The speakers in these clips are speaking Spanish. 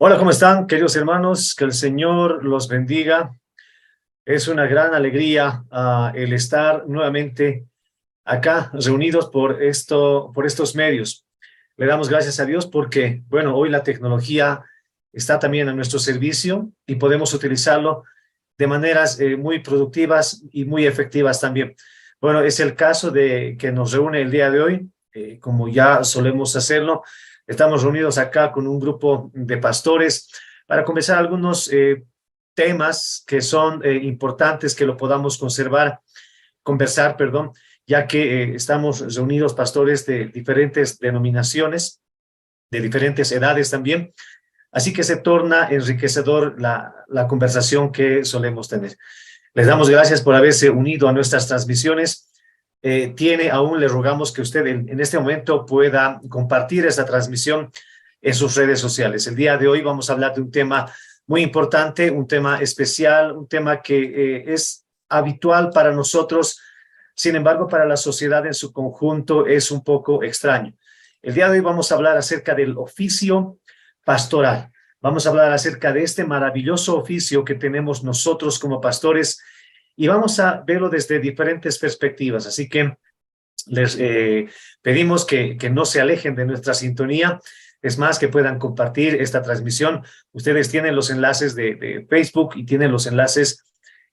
Hola, ¿cómo están, queridos hermanos? Que el Señor los bendiga. Es una gran alegría el estar nuevamente acá reunidos por estos medios. Le damos gracias a Dios porque, bueno, hoy la tecnología está también a nuestro servicio y podemos utilizarlo de maneras muy productivas y muy efectivas también. Bueno, es el caso de que nos reúne el día de hoy, como ya solemos hacerlo. Estamos reunidos acá con un grupo de pastores para conversar algunos temas que son importantes que lo podamos conversar, perdón, ya que estamos reunidos pastores de diferentes denominaciones, de diferentes edades también. Así que se torna enriquecedor la conversación que solemos tener. Les damos gracias por haberse unido a nuestras transmisiones. Aún le rogamos que usted en este momento pueda compartir esta transmisión en sus redes sociales. El día de hoy vamos a hablar de un tema muy importante, un tema especial, un tema que es habitual para nosotros, sin embargo, para la sociedad en su conjunto es un poco extraño. El día de hoy vamos a hablar acerca del oficio pastoral. Vamos a hablar acerca de este maravilloso oficio que tenemos nosotros como pastores y vamos a verlo desde diferentes perspectivas. Así que les pedimos que no se alejen de nuestra sintonía. Es más, que puedan compartir esta transmisión. Ustedes tienen los enlaces de Facebook y tienen los enlaces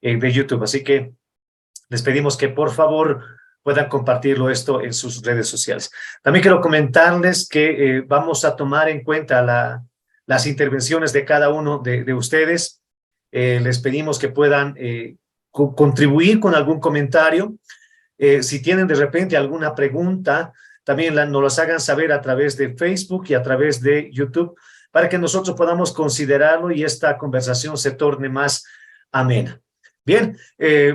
de YouTube. Así que les pedimos que por favor puedan compartirlo esto en sus redes sociales. También quiero comentarles que vamos a tomar en cuenta las intervenciones de cada uno de ustedes. Les pedimos que puedan contribuir con algún comentario. Si tienen de repente alguna pregunta, también nos las hagan saber a través de Facebook y a través de YouTube para que nosotros podamos considerarlo y esta conversación se torne más amena. Bien,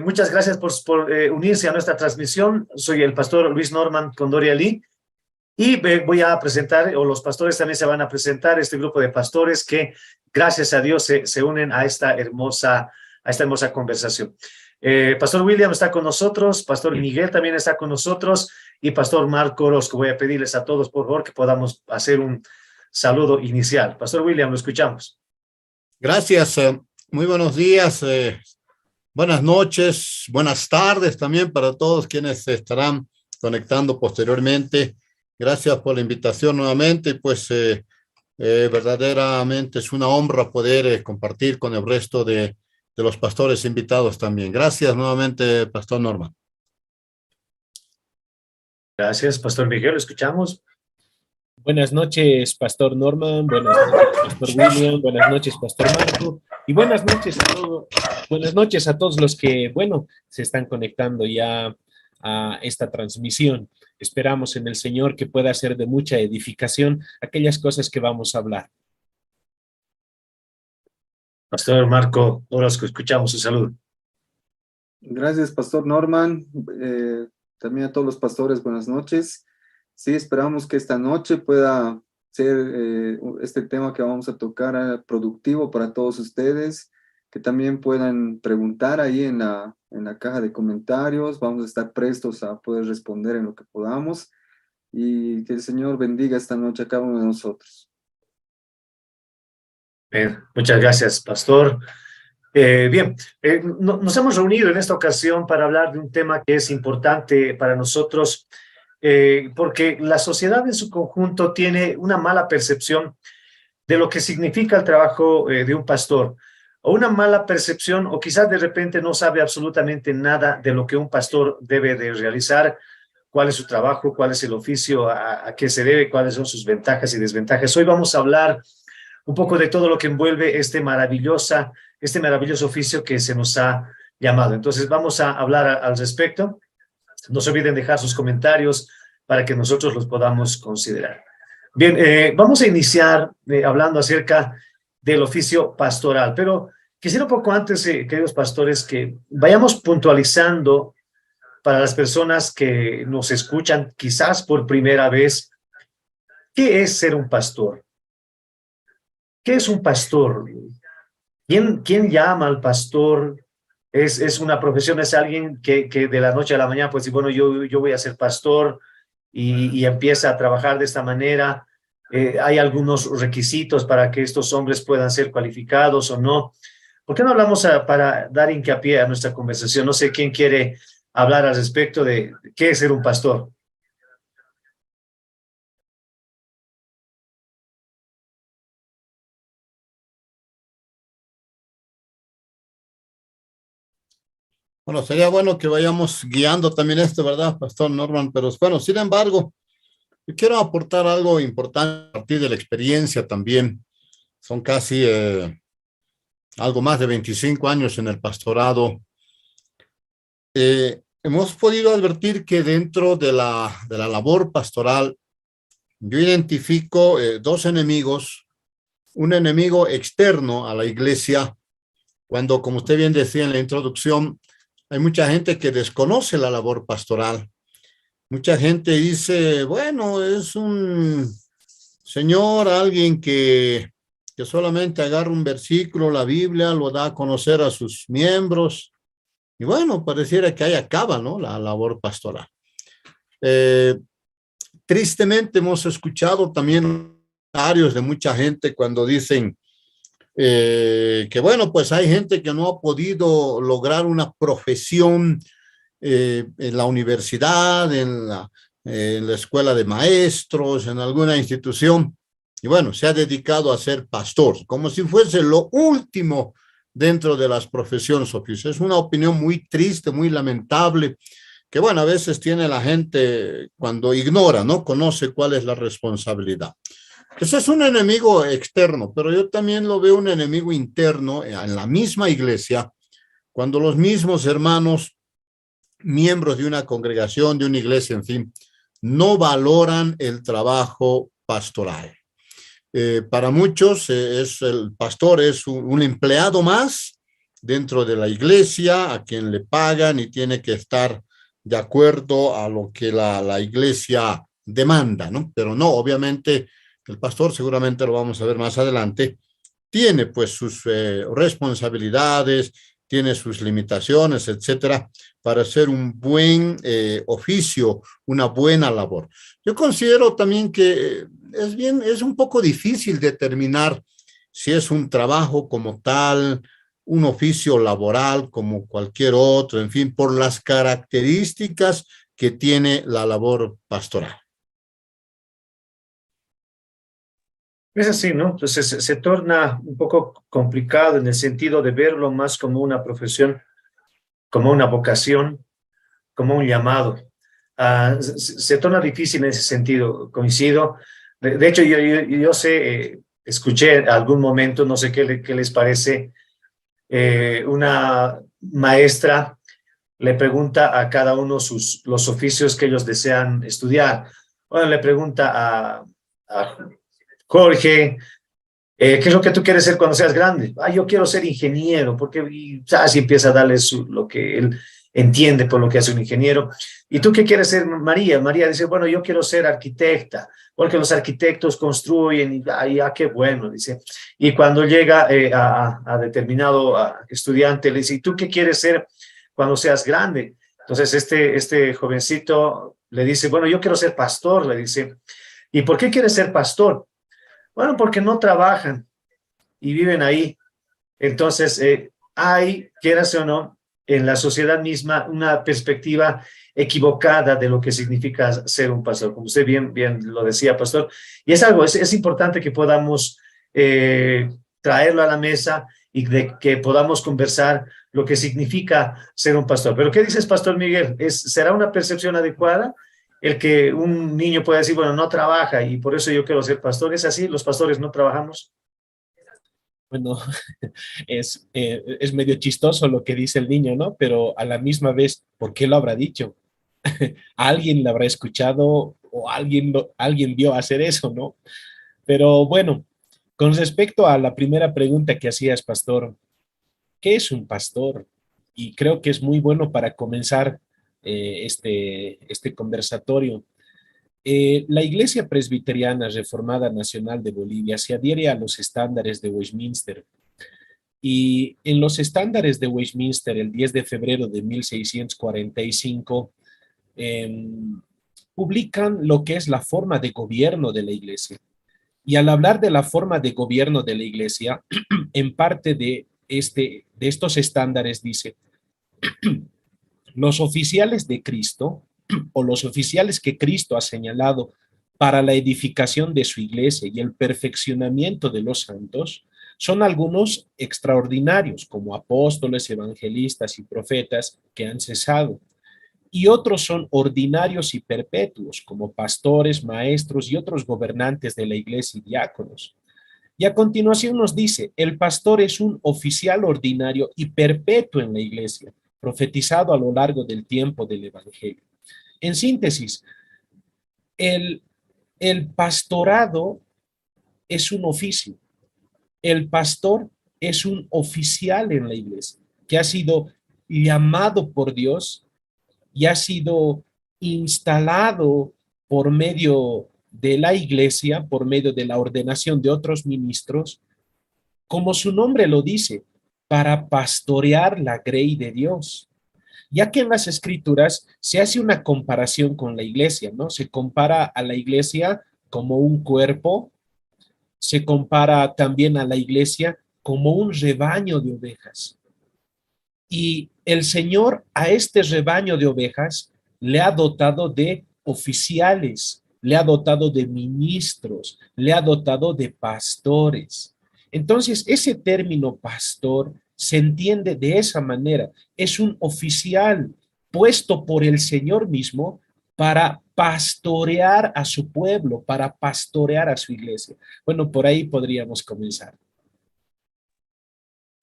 muchas gracias por unirse a nuestra transmisión. Soy el pastor Luis Norman Condoria Lee y voy a presentar, o los pastores también se van a presentar, este grupo de pastores que gracias a Dios se unen a esta hermosa conversación. Pastor William está con nosotros, Pastor Miguel también está con nosotros y Pastor Marco Orozco. Voy a pedirles a todos, por favor, que podamos hacer un saludo inicial. Pastor William, lo escuchamos. Gracias, muy buenos días, buenas noches, buenas tardes también para todos quienes se estarán conectando posteriormente. Gracias por la invitación nuevamente, pues verdaderamente es una honra poder compartir con el resto de los pastores invitados también. Gracias nuevamente, Pastor Norman. Gracias, Pastor Miguel, lo escuchamos. Buenas noches, Pastor Norman, buenas noches, Pastor William, buenas noches, Pastor Marco, y buenas noches a todos los que, bueno, se están conectando ya a esta transmisión. Esperamos en el Señor que pueda ser de mucha edificación aquellas cosas que vamos a hablar. Pastor Marco Orozco, escuchamos su saludo. Gracias, Pastor Norman. También a todos los pastores, buenas noches. Sí, esperamos que esta noche pueda ser este tema que vamos a tocar productivo para todos ustedes, que también puedan preguntar ahí en la caja de comentarios. Vamos a estar prestos a poder responder en lo que podamos y que el Señor bendiga esta noche a cada uno de nosotros. Muchas gracias, Pastor. Nos hemos reunido en esta ocasión para hablar de un tema que es importante para nosotros, porque la sociedad en su conjunto tiene una mala percepción de lo que significa el trabajo de un pastor, o una mala percepción, o quizás de repente no sabe absolutamente nada de lo que un pastor debe de realizar, cuál es su trabajo, cuál es el oficio, a qué se debe, cuáles son sus ventajas y desventajas. Hoy vamos a hablar un poco de todo lo que envuelve este maravilloso oficio que se nos ha llamado. Entonces vamos a hablar al respecto. No se olviden dejar sus comentarios para que nosotros los podamos considerar. Bien, vamos a iniciar hablando acerca del oficio pastoral, pero quisiera un poco antes, queridos pastores, que vayamos puntualizando para las personas que nos escuchan quizás por primera vez, ¿qué es ser un pastor? ¿Qué es un pastor? ¿Quién llama al pastor? ¿Es una profesión? ¿Es alguien que de la noche a la mañana pues dice, bueno, yo voy a ser pastor y empieza a trabajar de esta manera? hay algunos requisitos para que estos hombres puedan ser cualificados o no. ¿Por qué no hablamos para dar hincapié a nuestra conversación? No sé quién quiere hablar al respecto de qué es ser un pastor. Bueno, sería bueno que vayamos guiando también esto, ¿verdad, Pastor Norman? Pero bueno, sin embargo, yo quiero aportar algo importante a partir de la experiencia también. Son casi algo más de 25 años en el pastorado. Hemos podido advertir que dentro de la labor pastoral, yo identifico dos enemigos, un enemigo externo a la iglesia, cuando, como usted bien decía en la introducción, hay mucha gente que desconoce la labor pastoral. Mucha gente dice, bueno, es un señor, alguien que solamente agarra un versículo, la Biblia, lo da a conocer a sus miembros. Y bueno, pareciera que ahí acaba, ¿no?, la labor pastoral. Tristemente hemos escuchado también comentarios de mucha gente cuando dicen que bueno, pues hay gente que no ha podido lograr una profesión en la universidad, en la escuela de maestros, en alguna institución, y bueno, se ha dedicado a ser pastor, como si fuese lo último dentro de las profesiones oficiales. Es una opinión muy triste, muy lamentable, que bueno, a veces tiene la gente cuando ignora, no conoce cuál es la responsabilidad. Ese es un enemigo externo, pero yo también lo veo un enemigo interno en la misma iglesia, cuando los mismos hermanos, miembros de una congregación, de una iglesia, en fin, no valoran el trabajo pastoral. Para muchos el pastor es un empleado más dentro de la iglesia, a quien le pagan y tiene que estar de acuerdo a lo que la iglesia demanda, ¿no? Pero no, obviamente el pastor, seguramente lo vamos a ver más adelante, tiene pues sus responsabilidades, tiene sus limitaciones, etcétera, para hacer un buen oficio, una buena labor. Yo considero también que es un poco difícil determinar si es un trabajo como tal, un oficio laboral como cualquier otro, en fin, por las características que tiene la labor pastoral. Es así, ¿no? Entonces se torna un poco complicado en el sentido de verlo más como una profesión, como una vocación, como un llamado. Se torna difícil en ese sentido, coincido. De hecho, yo sé, escuché en algún momento, no sé qué les parece, una maestra le pregunta a cada uno los oficios que ellos desean estudiar. Bueno, le pregunta a Jorge, ¿qué es lo que tú quieres ser cuando seas grande? Yo quiero ser ingeniero, porque así empieza a darle lo que él entiende por lo que hace un ingeniero. ¿Y tú qué quieres ser, María? María dice, bueno, yo quiero ser arquitecta, porque los arquitectos construyen, y qué bueno, dice. Y cuando llega a determinado estudiante, le dice, ¿y tú qué quieres ser cuando seas grande? Entonces este jovencito le dice, bueno, yo quiero ser pastor, le dice. ¿Y por qué quieres ser pastor? Bueno, porque no trabajan y viven ahí. Entonces, hay, quieras o no, en la sociedad misma una perspectiva equivocada de lo que significa ser un pastor, como usted bien lo decía, pastor. Y es algo, es importante que podamos traerlo a la mesa y de que podamos conversar lo que significa ser un pastor. Pero ¿qué dices, Pastor Miguel? ¿Será una percepción adecuada el que un niño pueda decir, bueno, no trabaja y por eso yo quiero ser pastor? ¿Es así? ¿Los pastores no trabajamos? Bueno, es medio chistoso lo que dice el niño, ¿no? Pero a la misma vez, ¿por qué lo habrá dicho? Alguien lo habrá escuchado o alguien vio hacer eso, ¿no? Pero bueno, con respecto a la primera pregunta que hacías, pastor, ¿qué es un pastor? Y creo que es muy bueno para comenzar este conversatorio. La Iglesia Presbiteriana Reformada Nacional de Bolivia se adhiere a los estándares de Westminster. Y en los estándares de Westminster, el 10 de febrero de 1645, eh, publican lo que es la forma de gobierno de la Iglesia. Y al hablar de la forma de gobierno de la iglesia, en parte de estos estándares dice, los oficiales de Cristo o los oficiales que Cristo ha señalado para la edificación de su iglesia y el perfeccionamiento de los santos son algunos extraordinarios, como apóstoles, evangelistas y profetas que han cesado, y otros son ordinarios y perpetuos, como pastores, maestros y otros gobernantes de la iglesia y diáconos. Y a continuación nos dice, el pastor es un oficial ordinario y perpetuo en la iglesia, profetizado a lo largo del tiempo del evangelio. En síntesis, el, el pastorado es un oficio. El pastor es un oficial en la iglesia que ha sido llamado por Dios y ha sido instalado por medio de la iglesia, por medio de la ordenación de otros ministros, como su nombre lo dice, para pastorear la grey de Dios. Ya que en las escrituras se hace una comparación con la iglesia, ¿no? Se compara a la iglesia como un cuerpo, se compara también a la iglesia como un rebaño de ovejas. Y el Señor a este rebaño de ovejas le ha dotado de oficiales, le ha dotado de ministros, le ha dotado de pastores. Entonces, ese término pastor se entiende de esa manera. Es un oficial puesto por el Señor mismo para pastorear a su pueblo, para pastorear a su iglesia. Bueno, por ahí podríamos comenzar.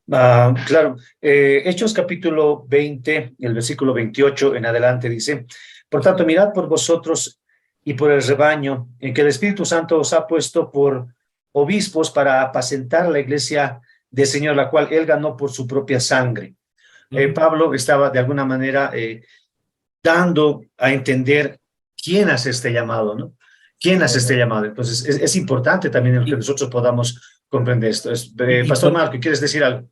Claro, Hechos capítulo 20, el versículo 28 en adelante dice, por tanto, mirad por vosotros y por el rebaño en que el Espíritu Santo os ha puesto por obispos para apacentar la iglesia del Señor, la cual él ganó por su propia sangre. Pablo estaba de alguna manera dando a entender quién hace este llamado, ¿no? ¿Quién hace este llamado? Entonces, es importante también que nosotros podamos comprender esto. Pastor Marco, ¿quieres decir algo?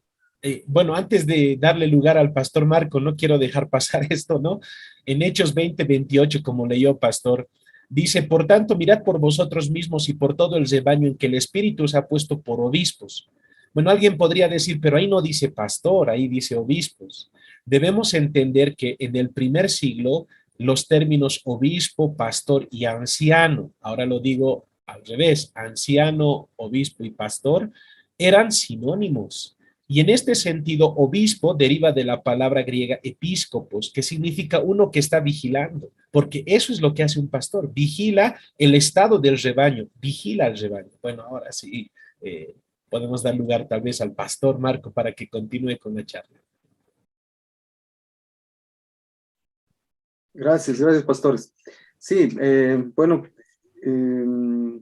Bueno, antes de darle lugar al pastor Marco, no quiero dejar pasar esto, ¿no? En Hechos 20:28, como leyó pastor, dice, por tanto, mirad por vosotros mismos y por todo el rebaño en que el Espíritu os ha puesto por obispos. Bueno, alguien podría decir, pero ahí no dice pastor, ahí dice obispos. Debemos entender que en el primer siglo los términos obispo, pastor y anciano, ahora lo digo al revés, anciano, obispo y pastor, eran sinónimos. Y en este sentido, obispo deriva de la palabra griega episcopos, que significa uno que está vigilando, porque eso es lo que hace un pastor, vigila el estado del rebaño, vigila el rebaño. Bueno, ahora sí, podemos dar lugar tal vez al pastor Marco para que continúe con la charla. Gracias, gracias, pastores. Sí, bueno, eh,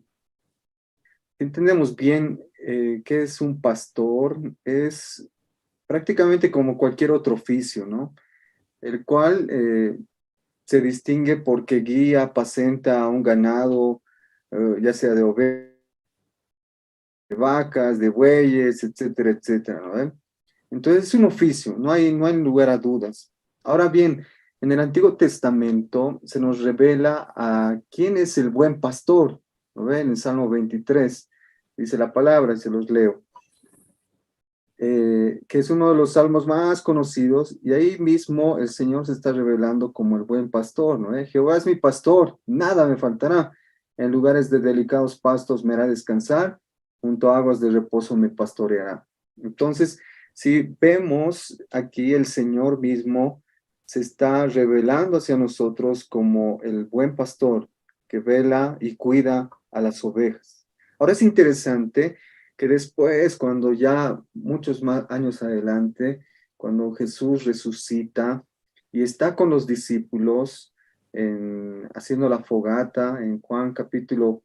entendemos bien qué es un pastor. Es prácticamente como cualquier otro oficio, ¿no? El cual se distingue porque guía, apacenta a un ganado, ya sea de ovejas, de vacas, de bueyes, etcétera, etcétera, ¿no? Entonces es un oficio, no hay lugar a dudas. Ahora bien, en el Antiguo Testamento se nos revela a quién es el buen pastor, ¿no ven? En el Salmo 23 dice la palabra, se los leo, que es uno de los salmos más conocidos, y ahí mismo el Señor se está revelando como el buen pastor, ¿no? Jehová es mi pastor, nada me faltará. En lugares de delicados pastos me hará descansar, junto a aguas de reposo me pastoreará. Entonces, si vemos aquí el Señor mismo se está revelando hacia nosotros como el buen pastor que vela y cuida a las ovejas. Ahora es interesante que después, cuando ya muchos más años adelante, cuando Jesús resucita y está con los discípulos haciendo la fogata en Juan capítulo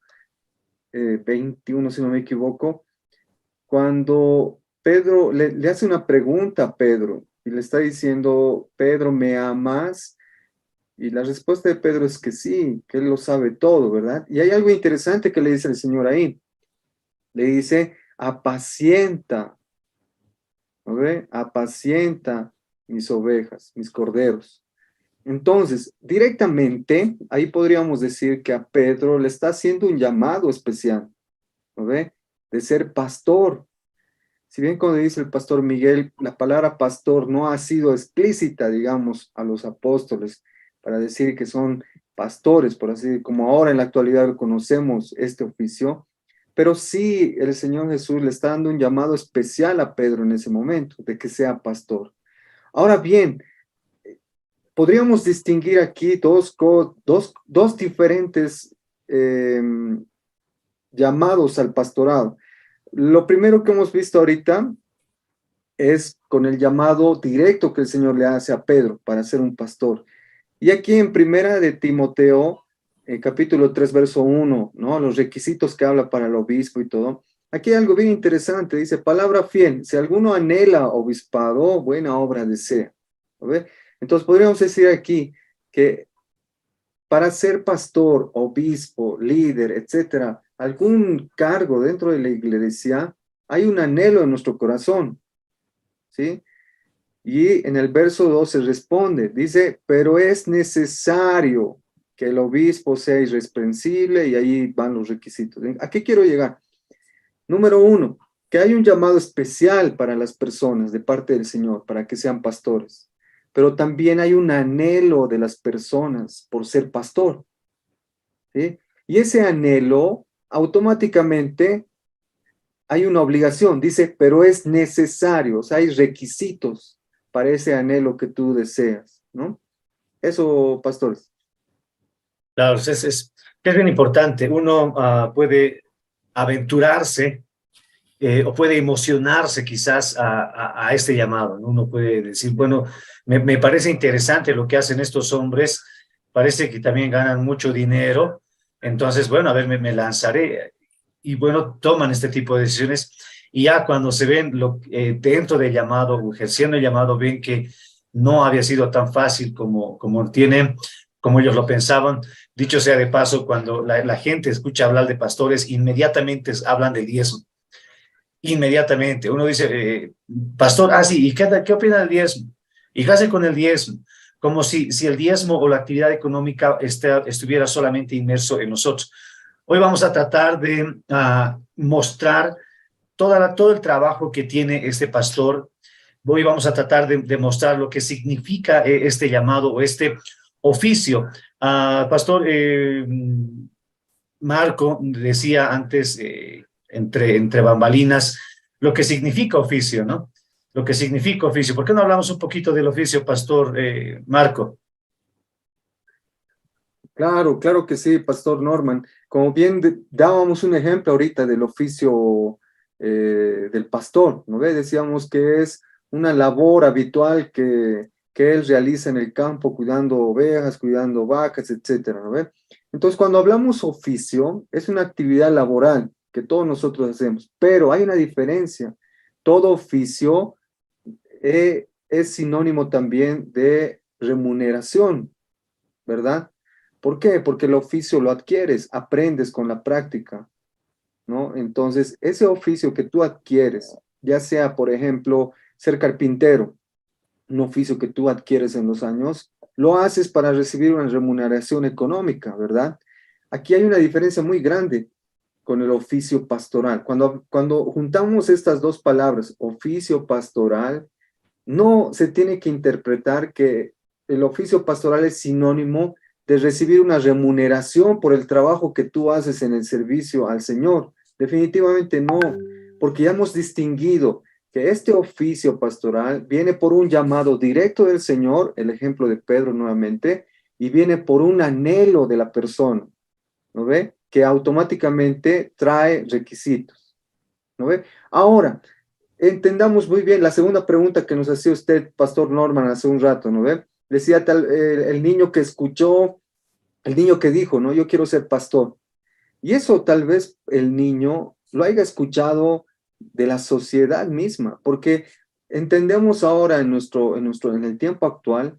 21, si no me equivoco, cuando Pedro le hace una pregunta a Pedro y le está diciendo, Pedro, ¿me amas? Y la respuesta de Pedro es que sí, que él lo sabe todo, ¿verdad? Y hay algo interesante que le dice el Señor ahí. Le dice, apacienta, ¿no ve? Apacienta mis ovejas, mis corderos. Entonces, directamente, ahí podríamos decir que a Pedro le está haciendo un llamado especial. ¿no ve? De ser pastor. Si bien como dice el pastor Miguel, la palabra pastor no ha sido explícita, digamos, a los apóstoles para decir que son pastores, por así como ahora en la actualidad conocemos este oficio, pero sí el Señor Jesús le está dando un llamado especial a Pedro en ese momento, de que sea pastor. Ahora bien, podríamos distinguir aquí dos diferentes llamados al pastorado. Lo primero que hemos visto ahorita es con el llamado directo que el Señor le hace a Pedro para ser un pastor. Y aquí en primera de Timoteo, capítulo 3, verso 1, ¿no? Los requisitos que habla para el obispo y todo. Aquí hay algo bien interesante, dice, palabra fiel, si alguno anhela obispado, buena obra desea. ¿No ve? Entonces podríamos decir aquí que para ser pastor, obispo, líder, etcétera, algún cargo dentro de la iglesia, hay un anhelo en nuestro corazón, ¿sí? Y en el verso 12 responde, dice, pero es necesario que el obispo sea irreprensible, y ahí van los requisitos. ¿A qué quiero llegar? Número 1, que hay un llamado especial para las personas de parte del Señor, para que sean pastores. Pero también hay un anhelo de las personas por ser pastor, ¿sí? Y ese anhelo automáticamente hay una obligación, dice, pero es necesario, o sea, hay requisitos para ese anhelo que tú deseas, ¿no? Eso, pastores. Claro, es bien importante. Uno puede aventurarse o puede emocionarse quizás a este llamado, ¿no? Uno puede decir, bueno, me parece interesante lo que hacen estos hombres, parece que también ganan mucho dinero, entonces, bueno, a ver, me lanzaré. Y bueno, toman este tipo de decisiones y ya cuando se ven dentro del llamado o ejerciendo el llamado, ven que no había sido tan fácil como ellos lo pensaban. Dicho sea de paso, cuando la gente escucha hablar de pastores, inmediatamente hablan del diezmo. Inmediatamente. Uno dice, pastor, sí, ¿y qué opina del diezmo? ¿Y qué hace con el diezmo? Como si el diezmo o la actividad económica estuviera solamente inmerso en nosotros. Hoy vamos a tratar de mostrar todo el trabajo que tiene este pastor. Hoy vamos a tratar de mostrar lo que significa este llamado o este oficio. Pastor Marco decía antes, entre bambalinas, lo que significa oficio, ¿no? Lo que significa oficio. ¿Por qué no hablamos un poquito del oficio, Pastor Marco? Claro, claro que sí, pastor Norman. Como bien dábamos un ejemplo ahorita del oficio del pastor, ¿no ve? Decíamos que es una labor habitual que él realiza en el campo, cuidando ovejas, cuidando vacas, etcétera, ¿no ve? Entonces, cuando hablamos oficio, es una actividad laboral que todos nosotros hacemos, pero hay una diferencia. Todo oficio es sinónimo también de remuneración, ¿verdad? ¿Por qué? Porque el oficio lo adquieres, aprendes con la práctica, ¿no? Entonces, ese oficio que tú adquieres, ya sea, por ejemplo, ser carpintero, un oficio que tú adquieres en los años, lo haces para recibir una remuneración económica, ¿verdad? Aquí hay una diferencia muy grande con el oficio pastoral. Cuando juntamos estas dos palabras, oficio pastoral, no se tiene que interpretar que el oficio pastoral es sinónimo de recibir una remuneración por el trabajo que tú haces en el servicio al Señor. Definitivamente no, porque ya hemos distinguido que este oficio pastoral viene por un llamado directo del Señor, el ejemplo de Pedro nuevamente, y viene por un anhelo de la persona, ¿no ve? Que automáticamente trae requisitos, ¿no ve? Ahora, entendamos muy bien la segunda pregunta que nos hacía usted, Pastor Norman, hace un rato, ¿no ve? Decía el niño que escuchó, el niño que dijo, ¿no? Yo quiero ser pastor. Y eso tal vez el niño lo haya escuchado de la sociedad misma, porque entendemos ahora en el tiempo actual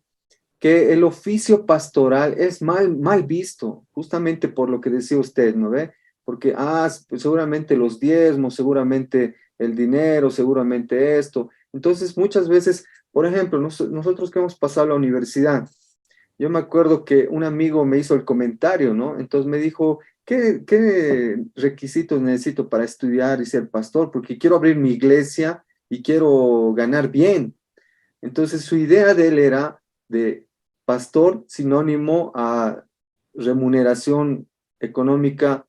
que el oficio pastoral es mal visto, justamente por lo que decía usted, ¿no ve? Porque, pues seguramente los diezmos, seguramente el dinero, seguramente esto. Entonces, muchas veces, por ejemplo, nosotros que hemos pasado la universidad, yo me acuerdo que un amigo me hizo el comentario, ¿no? Entonces me dijo, ¿qué requisitos necesito para estudiar y ser pastor? Porque quiero abrir mi iglesia y quiero ganar bien. Entonces su idea de él era de pastor sinónimo a remuneración económica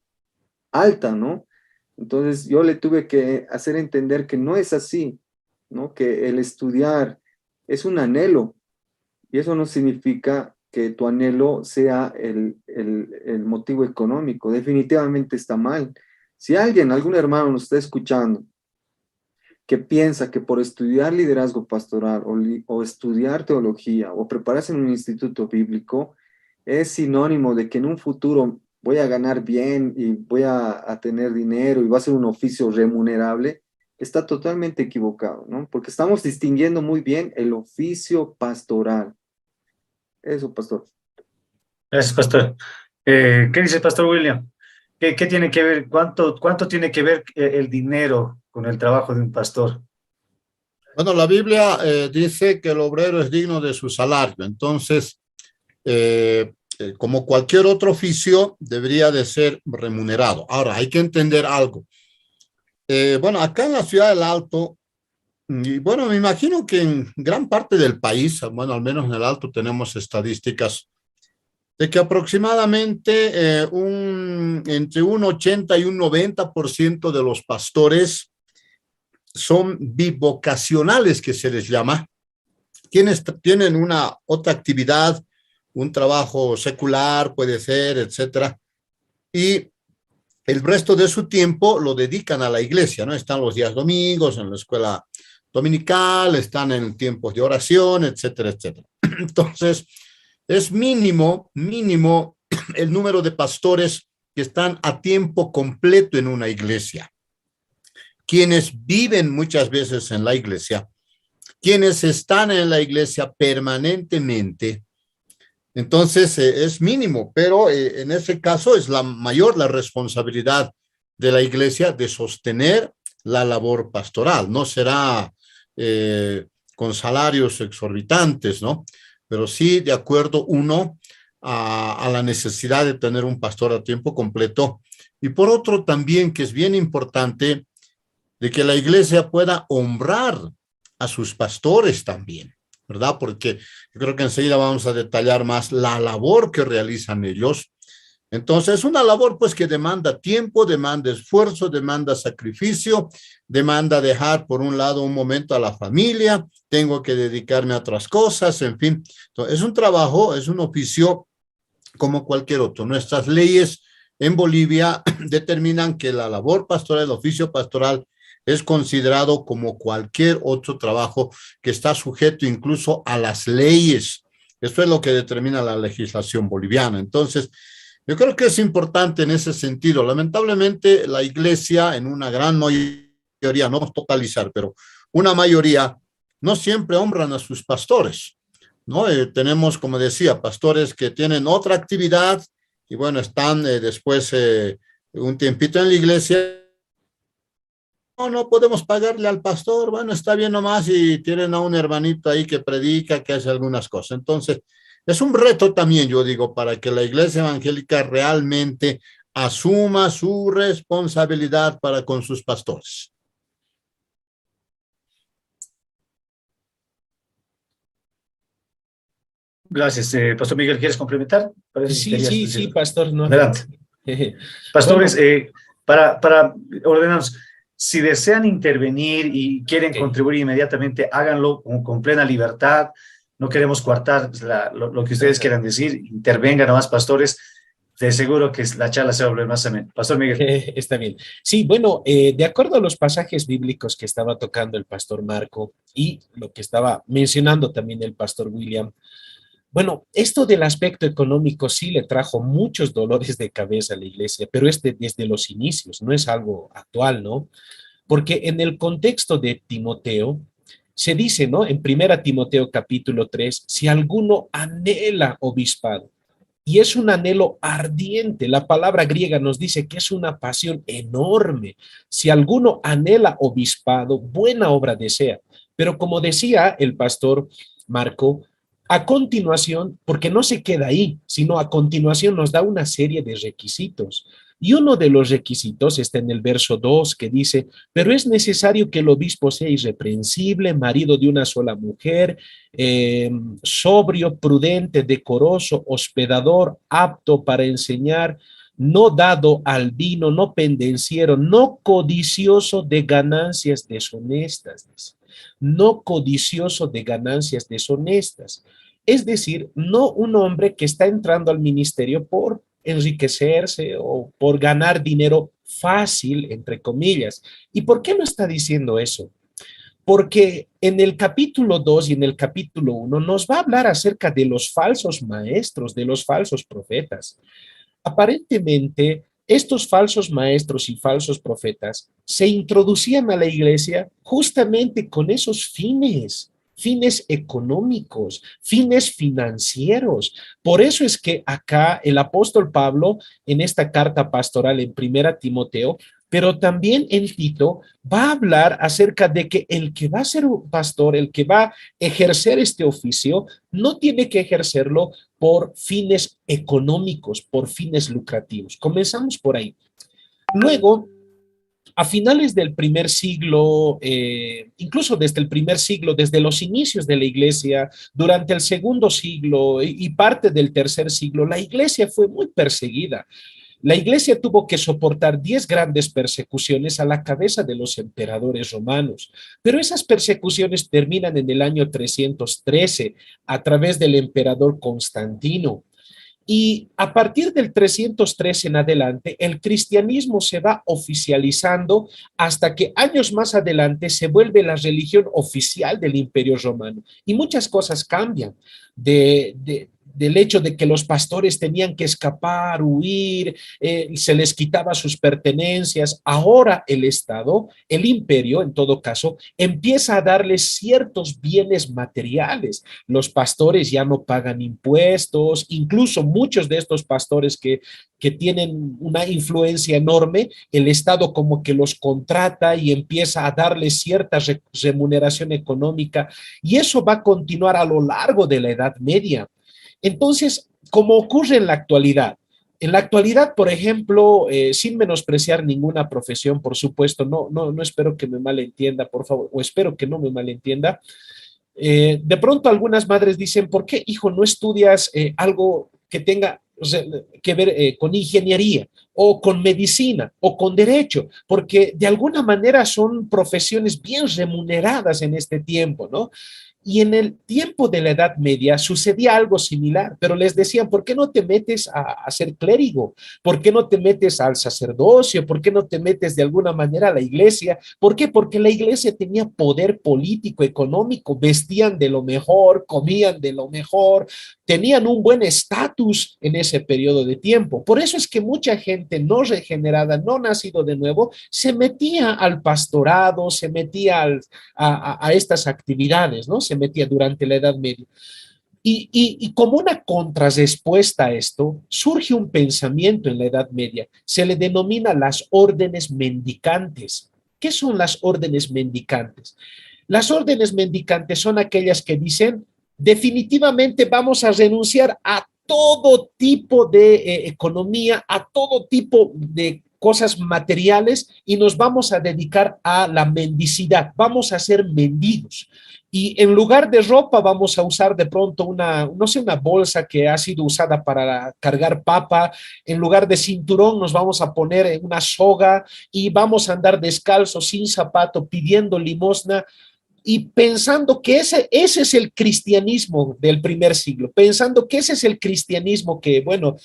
alta, ¿no? Entonces yo le tuve que hacer entender que no es así, ¿no? Que el estudiar es un anhelo y eso no significa que tu anhelo sea el motivo económico. Definitivamente está mal. Si alguien, algún hermano nos está escuchando que piensa que por estudiar liderazgo pastoral o estudiar teología o prepararse en un instituto bíblico es sinónimo de que en un futuro voy a ganar bien y voy a tener dinero y va a ser un oficio remunerable, está totalmente equivocado, ¿no? Porque estamos distinguiendo muy bien el oficio pastoral. Eso, pastor. Gracias, pastor. ¿Qué dice Pastor William? ¿Qué tiene que ver, cuánto tiene que ver el dinero con el trabajo de un pastor? Bueno, la Biblia dice que el obrero es digno de su salario. Entonces, como cualquier otro oficio, debería de ser remunerado. Ahora, hay que entender algo. Bueno, acá en la ciudad del Alto, y bueno, me imagino que en gran parte del país, bueno, al menos en el Alto tenemos estadísticas de que aproximadamente entre un 80 y un 90% de los pastores son bivocacionales, que se les llama, quienes tienen una otra actividad, un trabajo secular, puede ser, etcétera, y el resto de su tiempo lo dedican a la iglesia, ¿no? Están los días domingos en la escuela dominical, están en tiempos de oración, etcétera, etcétera. Entonces, es mínimo el número de pastores que están a tiempo completo en una iglesia, quienes viven muchas veces en la iglesia, quienes están en la iglesia permanentemente. Entonces, es mínimo, pero en ese caso es la mayor la responsabilidad de la iglesia de sostener la labor pastoral. No será con salarios exorbitantes, ¿no? Pero sí de acuerdo uno a la necesidad de tener un pastor a tiempo completo. Y por otro también, que es bien importante, de que la iglesia pueda honrar a sus pastores también, ¿verdad? Porque yo creo que enseguida vamos a detallar más la labor que realizan ellos. Entonces, es una labor pues que demanda tiempo, demanda esfuerzo, demanda sacrificio, demanda dejar por un lado un momento a la familia, tengo que dedicarme a otras cosas, en fin. Entonces, es un trabajo, es un oficio como cualquier otro. Nuestras leyes en Bolivia determinan que la labor pastoral, el oficio pastoral, es considerado como cualquier otro trabajo que está sujeto incluso a las leyes. Esto es lo que determina la legislación boliviana. Entonces, yo creo que es importante en ese sentido. Lamentablemente, la iglesia, en una gran mayoría, no totalizar, pero una mayoría, no siempre honran a sus pastores, ¿no? Tenemos, como decía, pastores que tienen otra actividad y bueno, están después un tiempito en la iglesia. No podemos pagarle al pastor, bueno, está bien nomás y tienen a un hermanito ahí que predica, que hace algunas cosas. Entonces, es un reto también, yo digo, para que la iglesia evangélica realmente asuma su responsabilidad para con sus pastores. Gracias. Pastor Miguel, ¿quieres complementar? Parece que Sí, querías sí, decir. sí, Pastor Norman. Adelante. Pastores, Bueno, para ordenarnos, si desean intervenir y quieren ok. contribuir inmediatamente, háganlo con plena libertad. No queremos coartar lo que ustedes Ajá. quieran decir. Intervengan nomás, pastores. De seguro que la charla se va a volver más amena. Pastor Miguel. Está bien. Sí, bueno, de acuerdo a los pasajes bíblicos que estaba tocando el pastor Marco y lo que estaba mencionando también el pastor William, bueno, esto del aspecto económico sí le trajo muchos dolores de cabeza a la iglesia, pero desde los inicios, no es algo actual, ¿no? Porque en el contexto de Timoteo, se dice, ¿no? En primera Timoteo capítulo 3, si alguno anhela obispado, y es un anhelo ardiente. La palabra griega nos dice que es una pasión enorme. Si alguno anhela obispado, buena obra desea. Pero como decía el pastor Marco, A continuación, porque no se queda ahí, sino a continuación nos da una serie de requisitos. Y uno de los requisitos está en el verso 2 que dice, pero es necesario que el obispo sea irreprensible, marido de una sola mujer, sobrio, prudente, decoroso, hospedador, apto para enseñar, no dado al vino, no pendenciero, no codicioso de ganancias deshonestas, no codicioso de ganancias deshonestas. Es decir, no un hombre que está entrando al ministerio por enriquecerse o por ganar dinero fácil, entre comillas. ¿Y por qué no está diciendo eso? Porque en el capítulo 2 y en el capítulo 1 nos va a hablar acerca de los falsos maestros, de los falsos profetas. Aparentemente, estos falsos maestros y falsos profetas se introducían a la iglesia justamente con esos fines, fines económicos, fines financieros. Por eso es que acá el apóstol Pablo, en esta carta pastoral en Primera Timoteo, pero también en Tito, va a hablar acerca de que el que va a ser un pastor, el que va a ejercer este oficio, no tiene que ejercerlo por fines económicos, por fines lucrativos. Comenzamos por ahí. Luego, a finales del primer siglo, incluso desde el primer siglo, desde los inicios de la iglesia, durante el segundo siglo y parte del tercer siglo, la iglesia fue muy perseguida. La iglesia tuvo que soportar 10 grandes persecuciones a la cabeza de los emperadores romanos, pero esas persecuciones terminan en el año 313 a través del emperador Constantino. Y a partir del 313 en adelante, el cristianismo se va oficializando hasta que años más adelante se vuelve la religión oficial del Imperio Romano. Y muchas cosas cambian del hecho de que los pastores tenían que escapar, huir, se les quitaba sus pertenencias. Ahora el Estado, el imperio en todo caso, empieza a darles ciertos bienes materiales. Los pastores ya no pagan impuestos, incluso muchos de estos pastores que tienen una influencia enorme, el Estado como que los contrata y empieza a darles cierta remuneración económica, y eso va a continuar a lo largo de la Edad Media. Entonces, como ocurre en la actualidad, por ejemplo, sin menospreciar ninguna profesión, por supuesto, no espero que me malentienda, por favor, o espero que no me malentienda. De pronto algunas madres dicen, ¿por qué, hijo, no estudias algo que tenga que ver con ingeniería o con medicina o con derecho? Porque de alguna manera son profesiones bien remuneradas en este tiempo, ¿no? Y en el tiempo de la Edad Media sucedía algo similar, pero les decían, ¿por qué no te metes a ser clérigo? ¿Por qué no te metes al sacerdocio? ¿Por qué no te metes de alguna manera a la iglesia? ¿Por qué? Porque la iglesia tenía poder político, económico, vestían de lo mejor, comían de lo mejor, tenían un buen estatus en ese periodo de tiempo. Por eso es que mucha gente no regenerada, no nacido de nuevo, se metía al pastorado, se metía a estas actividades, ¿no? Se metía durante la Edad Media. Y como una contrarrespuesta a esto, surge un pensamiento en la Edad Media. Se le denomina las órdenes mendicantes. ¿Qué son las órdenes mendicantes? Las órdenes mendicantes son aquellas que dicen, definitivamente vamos a renunciar a todo tipo de economía, a todo tipo de cosas materiales y nos vamos a dedicar a la mendicidad, vamos a ser mendigos. Y en lugar de ropa vamos a usar de pronto no sé, una bolsa que ha sido usada para cargar papa. En lugar de cinturón nos vamos a poner una soga y vamos a andar descalzos, sin zapato, pidiendo limosna y pensando que ese es el cristianismo del primer siglo, pensando que ese es el cristianismo que, bueno,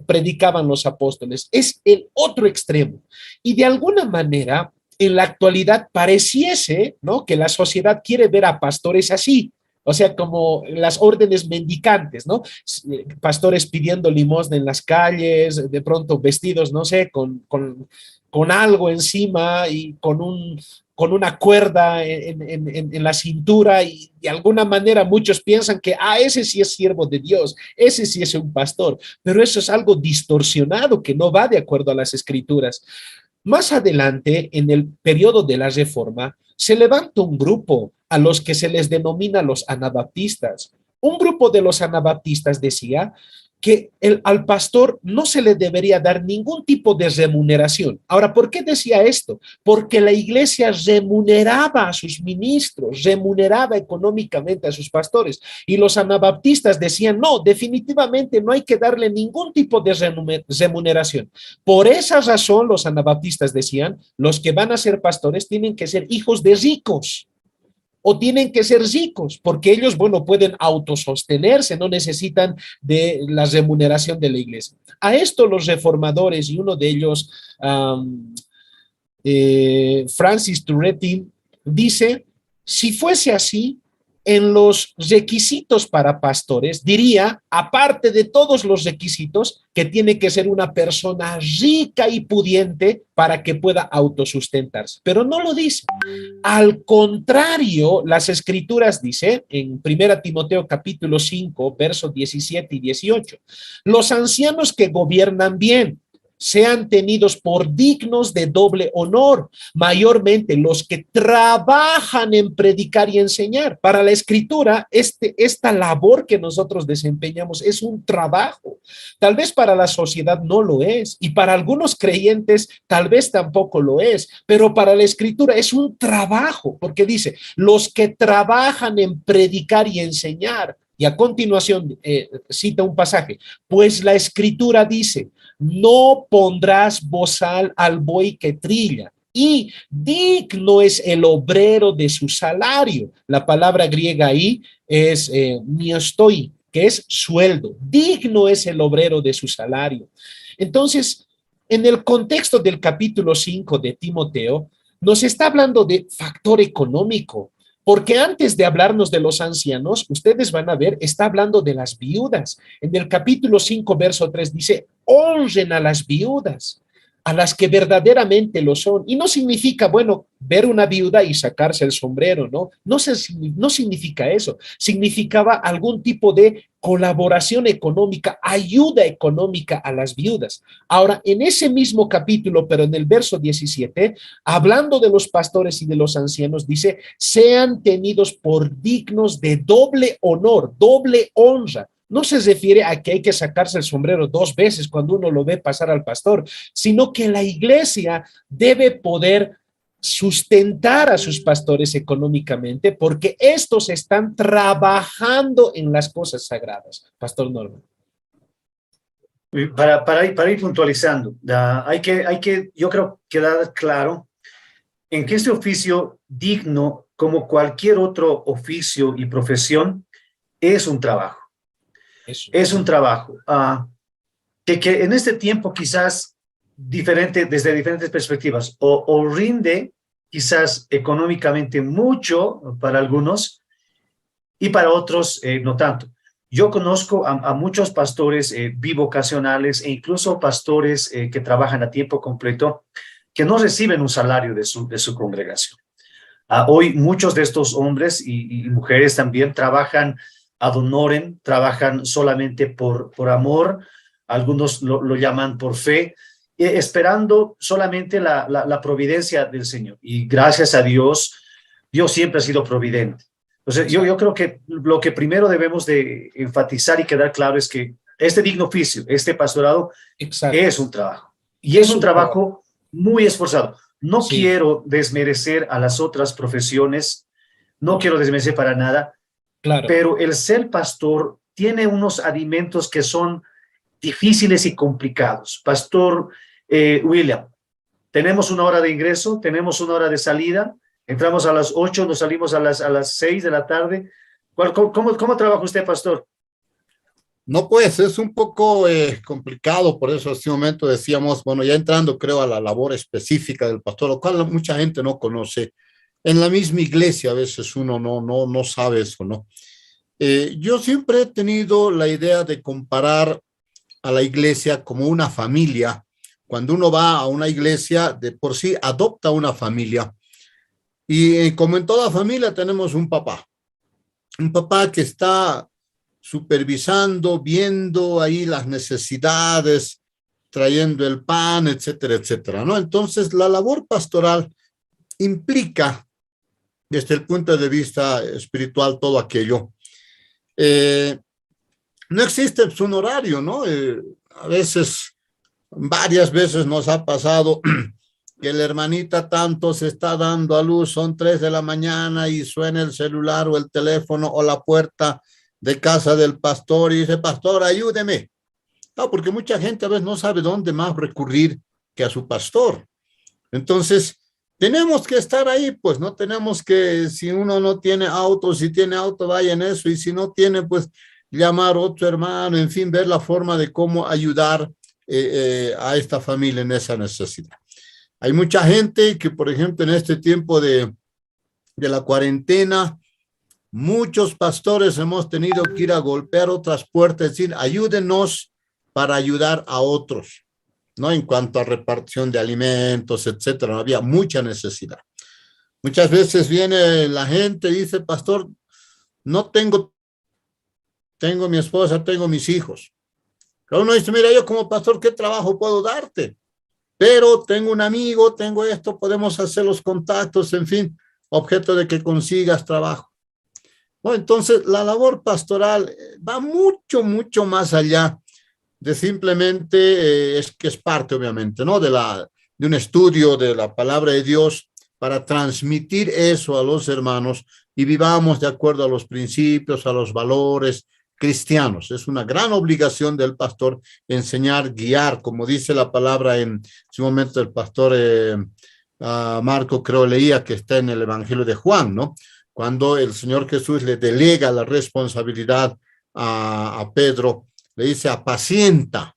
predicaban los apóstoles. Es el otro extremo. Y de alguna manera, en la actualidad pareciese, ¿no?, que la sociedad quiere ver a pastores así, o sea, como las órdenes mendicantes, ¿no? Pastores pidiendo limosna en las calles, de pronto vestidos, no sé, con algo encima y con una cuerda en la cintura, y de alguna manera muchos piensan que, ese sí es siervo de Dios, ese sí es un pastor, pero eso es algo distorsionado que no va de acuerdo a las escrituras. Más adelante, en el periodo de la Reforma, se levanta un grupo a los que se les denomina los anabaptistas, Un grupo de los anabaptistas decía que al pastor no se le debería dar ningún tipo de remuneración. Ahora, ¿por qué decía esto? Porque la iglesia remuneraba a sus ministros, remuneraba económicamente a sus pastores. Y los anabaptistas decían, no, definitivamente no hay que darle ningún tipo de remuneración. Por esa razón, los anabaptistas decían, los que van a ser pastores tienen que ser hijos de ricos o tienen que ser ricos, porque ellos, bueno, pueden autosostenerse, no necesitan de la remuneración de la iglesia. A esto los reformadores, y uno de ellos, Francis Turretin, dice, si fuese así, en los requisitos para pastores, diría, aparte de todos los requisitos, que tiene que ser una persona rica y pudiente para que pueda autosustentarse. Pero no lo dice. Al contrario, las escrituras dice en 1 Timoteo capítulo 5, versos 17 y 18, los ancianos que gobiernan bien, sean tenidos por dignos de doble honor, mayormente los que trabajan en predicar y enseñar. Para la escritura, esta labor que nosotros desempeñamos es un trabajo. Tal vez para la sociedad no lo es, y para algunos creyentes tal vez tampoco lo es, pero para la escritura es un trabajo, porque dice, los que trabajan en predicar y enseñar. Y a continuación cita un pasaje, pues la escritura dice, no pondrás bozal al buey que trilla, y digno es el obrero de su salario. La palabra griega ahí es miostoi, que es sueldo. Digno es el obrero de su salario. Entonces, en el contexto del capítulo 5 de Timoteo, nos está hablando de factor económico. Porque antes de hablarnos de los ancianos, ustedes van a ver, está hablando de las viudas. En el capítulo 5, verso 3 dice, honren a las viudas, a las que verdaderamente lo son. Y no significa, bueno, ver una viuda y sacarse el sombrero, ¿no? No significa eso. Significaba algún tipo de colaboración económica, ayuda económica a las viudas. Ahora, en ese mismo capítulo, pero en el verso 17, hablando de los pastores y de los ancianos, dice, sean tenidos por dignos de doble honor, doble honra. No se refiere a que hay que sacarse el sombrero 2 veces cuando uno lo ve pasar al pastor, sino que la iglesia debe poder sustentar a sus pastores económicamente porque estos están trabajando en las cosas sagradas. Pastor Norman. Para ir puntualizando, yo creo quedar claro en que este oficio digno, como cualquier otro oficio y profesión, es un trabajo. Es un trabajo que en este tiempo quizás desde diferentes perspectivas, o rinde quizás económicamente mucho para algunos y para otros no tanto. Yo conozco a muchos pastores bivocacionales e incluso pastores que trabajan a tiempo completo que no reciben un salario de su congregación. Hoy muchos de estos hombres y mujeres también trabajan ad honorem, trabajan solamente por amor, algunos lo llaman por fe, esperando solamente la providencia del Señor. Y gracias a Dios, Dios siempre ha sido providente. Entonces, yo creo que lo que primero debemos de enfatizar y quedar claro es que este digno oficio, este pastorado, exacto, es un trabajo. Y es un trabajo muy esforzado. No quiero desmerecer a las otras profesiones, no quiero desmerecer para nada, claro, pero el ser pastor tiene unos alimentos que son difíciles y complicados. Pastor William, tenemos 1 hora de ingreso, tenemos 1 hora de salida, entramos a las 8, nos salimos a las 6 de la tarde. ¿Cómo trabaja usted, pastor? No, pues es un poco complicado, por eso hace un momento decíamos, bueno, ya entrando creo a la labor específica del pastor, lo cual mucha gente no conoce. En la misma iglesia a veces uno no sabe eso, ¿no? Yo siempre he tenido la idea de comparar a la iglesia como una familia. Cuando uno va a una iglesia, de por sí adopta una familia. Y como en toda familia tenemos un papá que está supervisando, viendo ahí las necesidades, trayendo el pan, etcétera, etcétera, ¿no? Entonces, la labor pastoral implica, desde el punto de vista espiritual, todo aquello. no existe un horario, ¿no? A veces, varias veces nos ha pasado que la hermanita tanto se está dando a luz, son 3 de la mañana y suena el celular o el teléfono o la puerta de casa del pastor y dice, pastor, ayúdeme. No, porque mucha gente a veces no sabe dónde más recurrir que a su pastor. Entonces, tenemos que estar ahí, pues no tenemos que, si uno no tiene auto, si tiene auto, vaya en eso, y si no tiene, pues llamar a otro hermano, en fin, ver la forma de cómo ayudar a esta familia en esa necesidad. Hay mucha gente que, por ejemplo, en este tiempo de la cuarentena, muchos pastores hemos tenido que ir a golpear otras puertas, decir, ayúdenos para ayudar a otros, ¿no? En cuanto a repartición de alimentos, etcétera, no había mucha necesidad. Muchas veces viene la gente y dice, pastor, no tengo mi esposa, tengo mis hijos. Pero uno dice, mira, yo como pastor, ¿qué trabajo puedo darte? Pero tengo un amigo, tengo esto, podemos hacer los contactos, en fin, objeto de que consigas trabajo. Bueno, entonces, la labor pastoral va mucho, mucho más allá de simplemente, es que es parte, obviamente, ¿no? De un estudio de la palabra de Dios para transmitir eso a los hermanos y vivamos de acuerdo a los principios, a los valores cristianos. Es una gran obligación del pastor enseñar, guiar, como dice la palabra en su momento el pastor Marco, creo leía que está en el Evangelio de Juan, ¿no? Cuando el Señor Jesús le delega la responsabilidad a Pedro, le dice apacienta.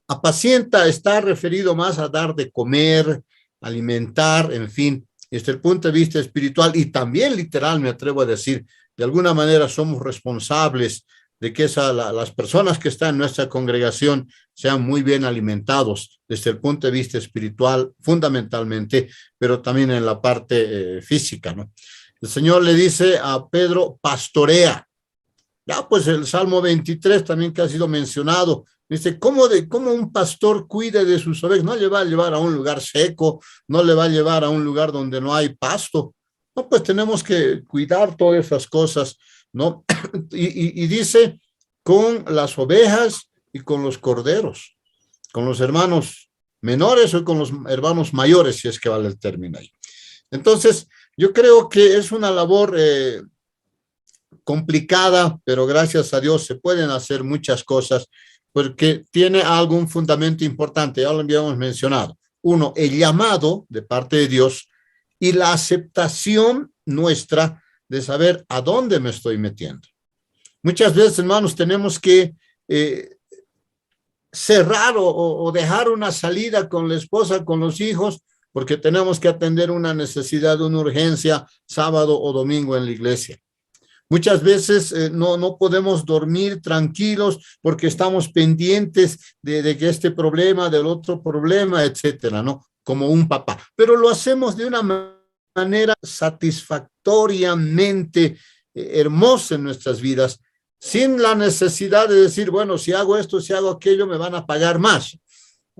Apacienta está referido más a dar de comer, alimentar, en fin, desde el punto de vista espiritual y también literal, me atrevo a decir, de alguna manera somos responsables de que las personas que están en nuestra congregación sean muy bien alimentados desde el punto de vista espiritual, fundamentalmente, pero también en la parte física, ¿no? El Señor le dice a Pedro, pastorea. Ya, pues el Salmo 23 también que ha sido mencionado, dice, ¿cómo un pastor cuide de sus ovejas? No le va a llevar a un lugar seco, no le va a llevar a un lugar donde no hay pasto. No, pues tenemos que cuidar todas esas cosas, ¿no? Y dice, con las ovejas y con los corderos, con los hermanos menores o con los hermanos mayores, si es que vale el término ahí. Entonces, yo creo que es una labor complicada, pero gracias a Dios se pueden hacer muchas cosas porque tiene algún fundamento importante, ya lo habíamos mencionado. Uno, el llamado de parte de Dios y la aceptación nuestra de saber a dónde me estoy metiendo. Muchas veces, hermanos, tenemos que cerrar o dejar una salida con la esposa, con los hijos, porque tenemos que atender una necesidad, una urgencia, sábado o domingo en la iglesia. Muchas veces no podemos dormir tranquilos porque estamos pendientes de que este problema, del otro problema, etcétera, ¿no? Como un papá. Pero lo hacemos de una manera satisfactoriamente hermosa en nuestras vidas, sin la necesidad de decir, bueno, si hago esto, si hago aquello, me van a pagar más.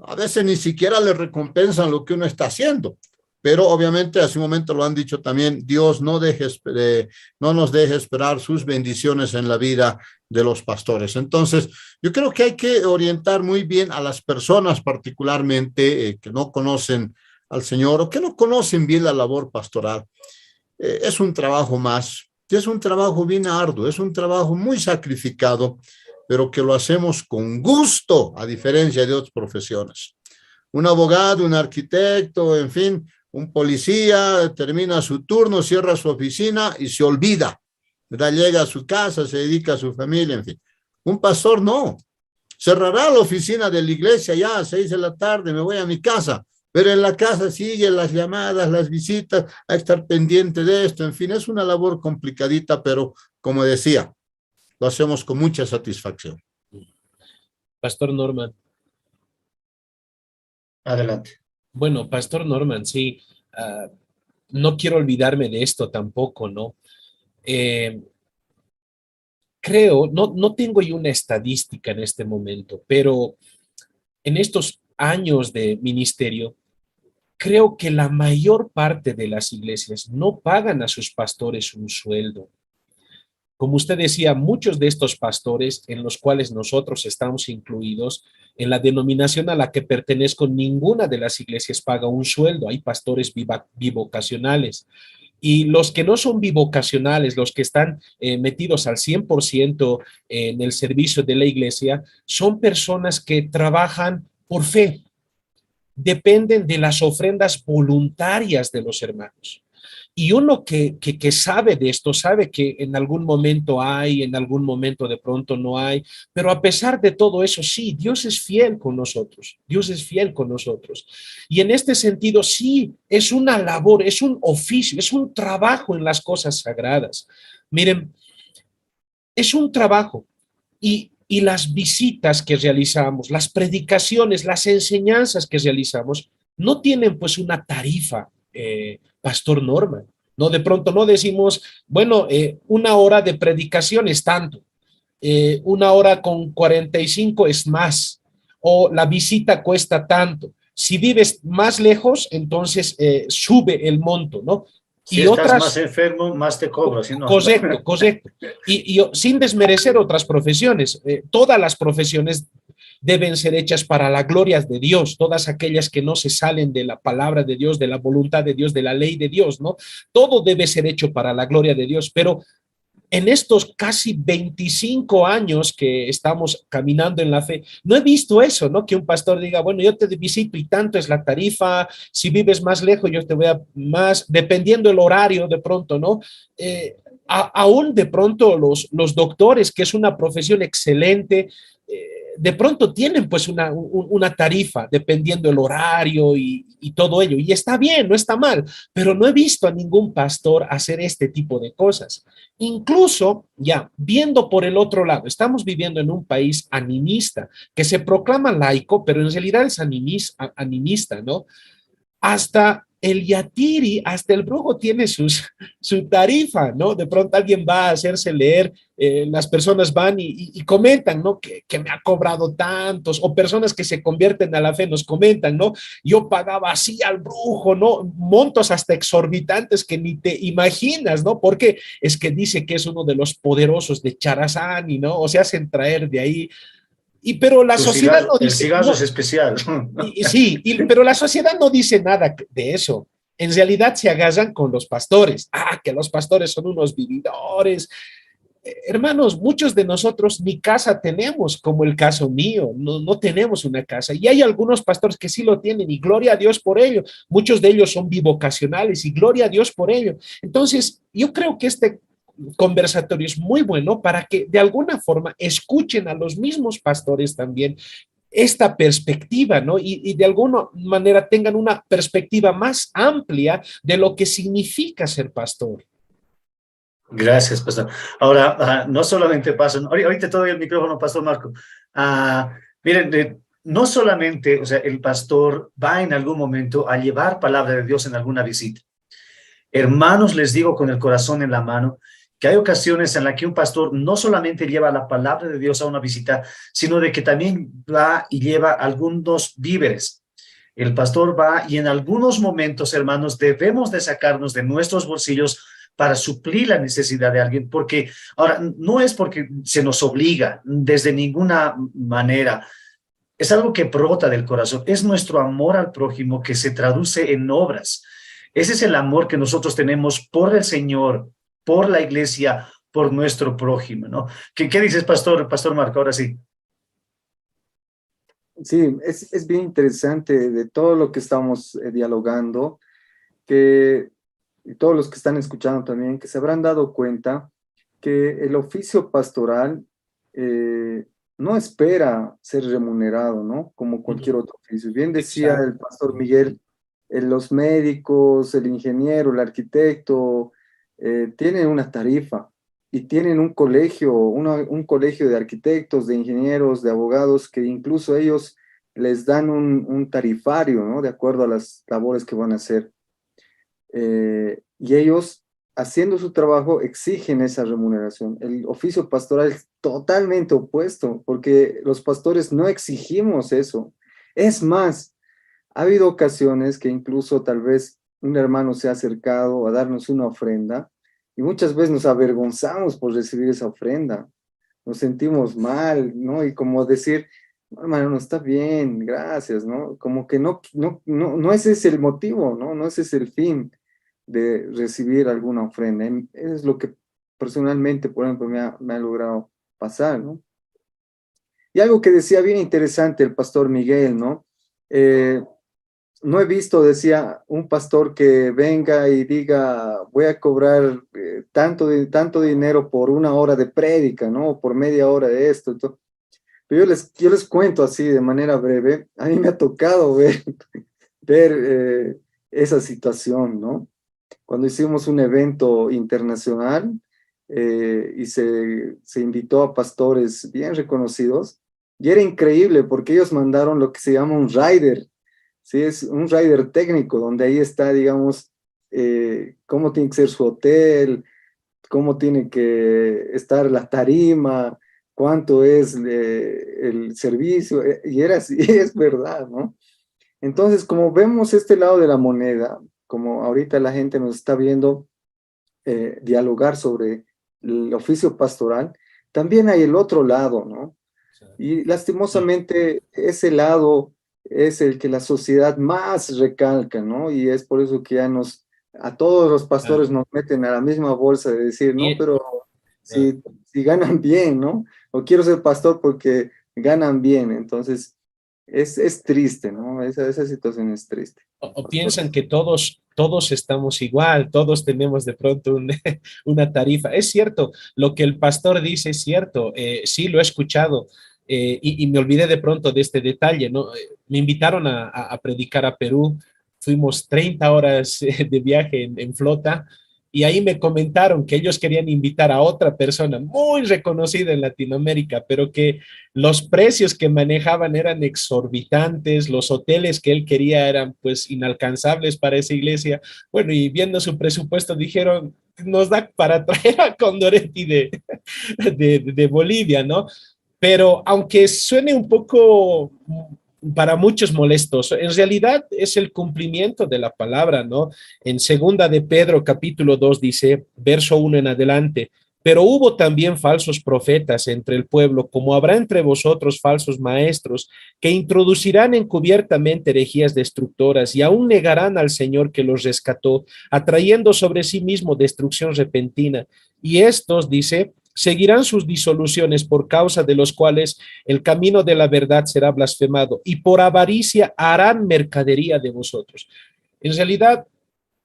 A veces ni siquiera le recompensan lo que uno está haciendo. Pero obviamente, hace un momento lo han dicho también, Dios no nos deje esperar sus bendiciones en la vida de los pastores. Entonces, yo creo que hay que orientar muy bien a las personas particularmente que no conocen al Señor o que no conocen bien la labor pastoral. Es un trabajo más, es un trabajo bien arduo, es un trabajo muy sacrificado, pero que lo hacemos con gusto, a diferencia de otras profesiones. Un abogado, un arquitecto, en fin, un policía termina su turno, cierra su oficina y se olvida, ¿verdad? Llega a su casa, se dedica a su familia, en fin. Un pastor no. Cerrará la oficina de la iglesia ya a 6 de la tarde, me voy a mi casa, pero en la casa siguen las llamadas, las visitas, a estar pendiente de esto, en fin, es una labor complicadita, pero como decía, lo hacemos con mucha satisfacción. Pastor Norman. Adelante. Bueno, Pastor Norman, sí, no quiero olvidarme de esto tampoco, ¿no? Creo, no tengo yo una estadística en este momento, pero en estos años de ministerio, creo que la mayor parte de las iglesias no pagan a sus pastores un sueldo. como usted decía, muchos de estos pastores en los cuales nosotros estamos incluidos, en la denominación a la que pertenezco, ninguna de las iglesias paga un sueldo. Hay pastores bivocacionales. Y los que no son bivocacionales, los que están metidos al 100% en el servicio de la iglesia, son personas que trabajan por fe, dependen de las ofrendas voluntarias de los hermanos. Y uno que sabe de esto, sabe que en algún momento hay, en algún momento de pronto no hay, pero a pesar de todo eso, sí, Dios es fiel con nosotros, Dios es fiel con nosotros. Y en este sentido, sí, es una labor, es un oficio, es un trabajo en las cosas sagradas. Miren, es un trabajo y las visitas que realizamos, las predicaciones, las enseñanzas que realizamos, no tienen pues una tarifa, Pastor Norman. No, de pronto no decimos, bueno, una hora de predicación es tanto, una hora con 45 es más, o la visita cuesta tanto. Si vives más lejos, entonces sube el monto, ¿no? Si Y estás más otras, enfermo, más te cobro, si no. correcto, correcto. Y sin desmerecer otras profesiones, todas las profesiones deben ser hechas para la gloria de Dios, todas aquellas que no se salen de la palabra de Dios, de la voluntad de Dios, de la ley de Dios, ¿no? Todo debe ser hecho para la gloria de Dios, pero en estos casi 25 años que estamos caminando en la fe, no he visto eso, ¿no? Que un pastor diga, bueno, yo te visito y tanto es la tarifa, si vives más lejos yo te voy a más, dependiendo el horario de pronto, ¿no? Aún de pronto los doctores, que es una profesión excelente, de pronto tienen pues una tarifa dependiendo el horario y todo ello. Y está bien, no está mal, pero no he visto a ningún pastor hacer este tipo de cosas. Incluso, ya, viendo por el otro lado, estamos viviendo en un país animista, que se proclama laico, pero en realidad es animista, ¿no? Hasta el yatiri, hasta el brujo tiene su tarifa, ¿no? De pronto alguien va a hacerse leer, las personas van y comentan, ¿no? Que me ha cobrado tantos, o personas que se convierten a la fe nos comentan, ¿no? Yo pagaba así al brujo, ¿no? Montos hasta exorbitantes que ni te imaginas, ¿no? Porque es que dice que es uno de los poderosos de Charazani, ¿no? O se hacen traer de ahí. Pero la sociedad no El dice, cigarro es no, especial. sí, pero la sociedad no dice nada de eso. En realidad se agarran con los pastores. Ah, que los pastores son unos vividores. Hermanos, muchos de nosotros ni casa tenemos, como el caso mío, no tenemos una casa. Y hay algunos pastores que sí lo tienen y gloria a Dios por ello. Muchos de ellos son bivocacionales y gloria a Dios por ello. Entonces, yo creo que este conversatorio es muy bueno para que de alguna forma escuchen a los mismos pastores también esta perspectiva, ¿no? Y de alguna manera tengan una perspectiva más amplia de lo que significa ser pastor. Gracias, pastor. Ahora, no solamente paso, ahorita te doy el micrófono, pastor Marco. Miren, no solamente, o sea, el pastor va en algún momento a llevar palabra de Dios en alguna visita. Hermanos, les digo con el corazón en la mano que hay ocasiones en las que un pastor no solamente lleva la palabra de Dios a una visita, sino de que también va y lleva algunos víveres. El pastor va y en algunos momentos, hermanos, debemos de sacarnos de nuestros bolsillos para suplir la necesidad de alguien, porque ahora no es porque se nos obliga desde ninguna manera, es algo que brota del corazón, es nuestro amor al prójimo que se traduce en obras. Ese es el amor que nosotros tenemos por el Señor, por la iglesia, por nuestro prójimo, ¿no? ¿Qué dices, Pastor Marco? Ahora sí. Sí, es bien interesante de todo lo que estamos dialogando, que y todos los que están escuchando también, que se habrán dado cuenta que el oficio pastoral no espera ser remunerado, ¿no? Como cualquier otro oficio. Bien decía Exacto. el pastor Miguel, los médicos, el ingeniero, el arquitecto, tienen una tarifa y tienen un colegio, un colegio de arquitectos, de ingenieros, de abogados, que incluso ellos les dan un tarifario, ¿no? De acuerdo a las labores que van a hacer. Y ellos, haciendo su trabajo, exigen esa remuneración. El oficio pastoral es totalmente opuesto, porque los pastores no exigimos eso. Es más, ha habido ocasiones que incluso tal vez un hermano se ha acercado a darnos una ofrenda y muchas veces nos avergonzamos por recibir esa ofrenda, nos sentimos mal, ¿no? Y como decir, "No, hermano, no está bien, gracias", ¿no? Como que no ese es el motivo, ¿no? No ese es el fin de recibir alguna ofrenda. Es lo que personalmente, por ejemplo, me ha logrado pasar, ¿no? Y algo que decía bien interesante el pastor Miguel, ¿no? Eh, no he visto, decía, un pastor que venga y diga, voy a cobrar tanto dinero por una hora de prédica, ¿no? O por media hora de esto. Pero yo les cuento así de manera breve, a mí me ha tocado ver esa situación, ¿no? Cuando hicimos un evento internacional y se invitó a pastores bien reconocidos, y era increíble porque ellos mandaron lo que se llama un rider, ¿sí? Es un rider técnico, donde ahí está, digamos, cómo tiene que ser su hotel, cómo tiene que estar la tarima, cuánto es el servicio, y era así, es verdad, ¿no? Entonces, como vemos este lado de la moneda, como ahorita la gente nos está viendo dialogar sobre el oficio pastoral, también hay el otro lado, ¿no? Y lastimosamente ese lado es el que la sociedad más recalca, ¿no? Y es por eso que a todos los Ah, pastores nos meten a la misma bolsa de decir, no, y- pero ah, si ganan bien, ¿no? O quiero ser pastor porque ganan bien. Entonces, es triste, ¿no? Esa situación es triste, o pastor. piensan que todos estamos igual, todos tenemos de pronto una tarifa. Es cierto, lo que el pastor dice es cierto, sí lo he escuchado. Y me olvidé de pronto de este detalle, ¿no? Me invitaron a predicar a Perú, fuimos 30 horas de viaje en flota, y ahí me comentaron que ellos querían invitar a otra persona muy reconocida en Latinoamérica, pero que los precios que manejaban eran exorbitantes, los hoteles que él quería eran pues inalcanzables para esa iglesia. Bueno, y viendo su presupuesto dijeron, nos da para traer a Condoretti de Bolivia, ¿no? Pero aunque suene un poco para muchos molestos, en realidad es el cumplimiento de la palabra, ¿no? En segunda de Pedro capítulo 2 dice, verso 1 en adelante, pero hubo también falsos profetas entre el pueblo, como habrá entre vosotros falsos maestros, que introducirán encubiertamente herejías destructoras y aún negarán al Señor que los rescató, atrayendo sobre sí mismo destrucción repentina. Y estos, dice, seguirán sus disoluciones por causa de los cuales el camino de la verdad será blasfemado y por avaricia harán mercadería de vosotros. En realidad,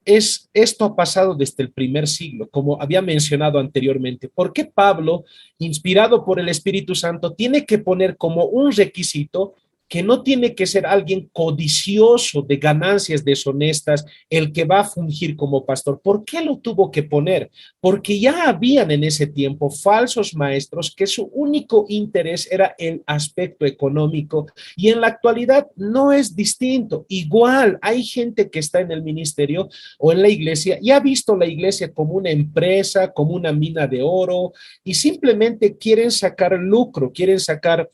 esto ha pasado desde el primer siglo, como había mencionado anteriormente. ¿Por qué Pablo, inspirado por el Espíritu Santo, tiene que poner como un requisito que no tiene que ser alguien codicioso de ganancias deshonestas el que va a fungir como pastor? ¿Por qué lo tuvo que poner? Porque ya habían en ese tiempo falsos maestros que su único interés era el aspecto económico, y en la actualidad no es distinto. Igual hay gente que está en el ministerio o en la iglesia y ha visto la iglesia como una empresa, como una mina de oro, y simplemente quieren sacar lucro, quieren sacar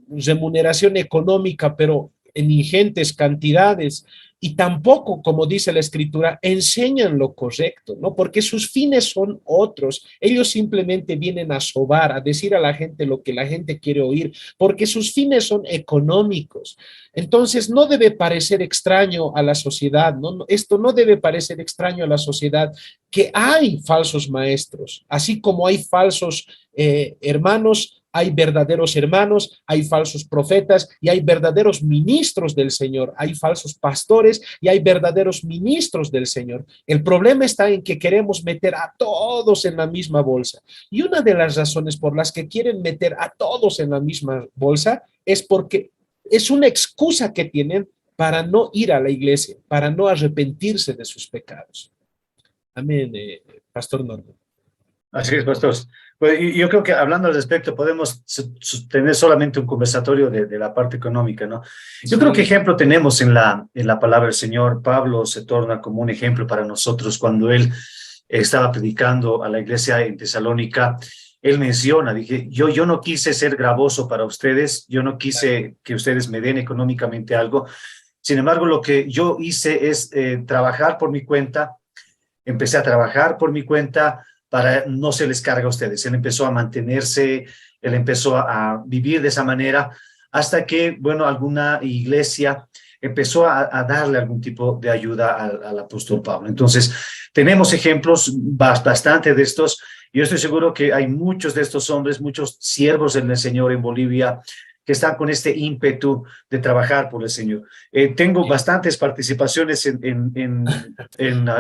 remuneración económica, pero en ingentes cantidades, y tampoco, como dice la escritura, enseñan lo correcto, ¿no? Porque sus fines son otros. Ellos simplemente vienen a sobar, a decir a la gente lo que la gente quiere oír, porque sus fines son económicos. Entonces, no debe parecer extraño a la sociedad, ¿no? Esto no debe parecer extraño a la sociedad, que hay falsos maestros, así como hay falsos hermanos, hay verdaderos hermanos, hay falsos profetas y hay verdaderos ministros del Señor, hay falsos pastores y hay verdaderos ministros del Señor. El problema está en que queremos meter a todos en la misma bolsa. Y una de las razones por las que quieren meter a todos en la misma bolsa es porque es una excusa que tienen para no ir a la iglesia, para no arrepentirse de sus pecados. Amén, Pastor Norman. Así es, pastor. Pues, y yo creo que hablando al respecto podemos tener solamente un conversatorio de la parte económica, ¿no? Yo creo que Sí, ejemplo tenemos en la palabra del Señor. Pablo se torna como un ejemplo para nosotros cuando él estaba predicando a la iglesia en Tesalónica. Él menciona, dije, yo no quise ser gravoso para ustedes, yo no quise que ustedes me den económicamente algo. Sin embargo, lo que yo hice es trabajar por mi cuenta, empecé a trabajar por mi cuenta para no se les carga a ustedes. Él empezó a mantenerse, él empezó a vivir de esa manera hasta que, bueno, alguna iglesia empezó a darle algún tipo de ayuda al apóstol Pablo. Entonces, tenemos ejemplos bastante de estos. Yo estoy seguro que hay muchos de estos hombres, muchos siervos del Señor en Bolivia, que están con este ímpetu de trabajar por el Señor. Tengo bastantes participaciones en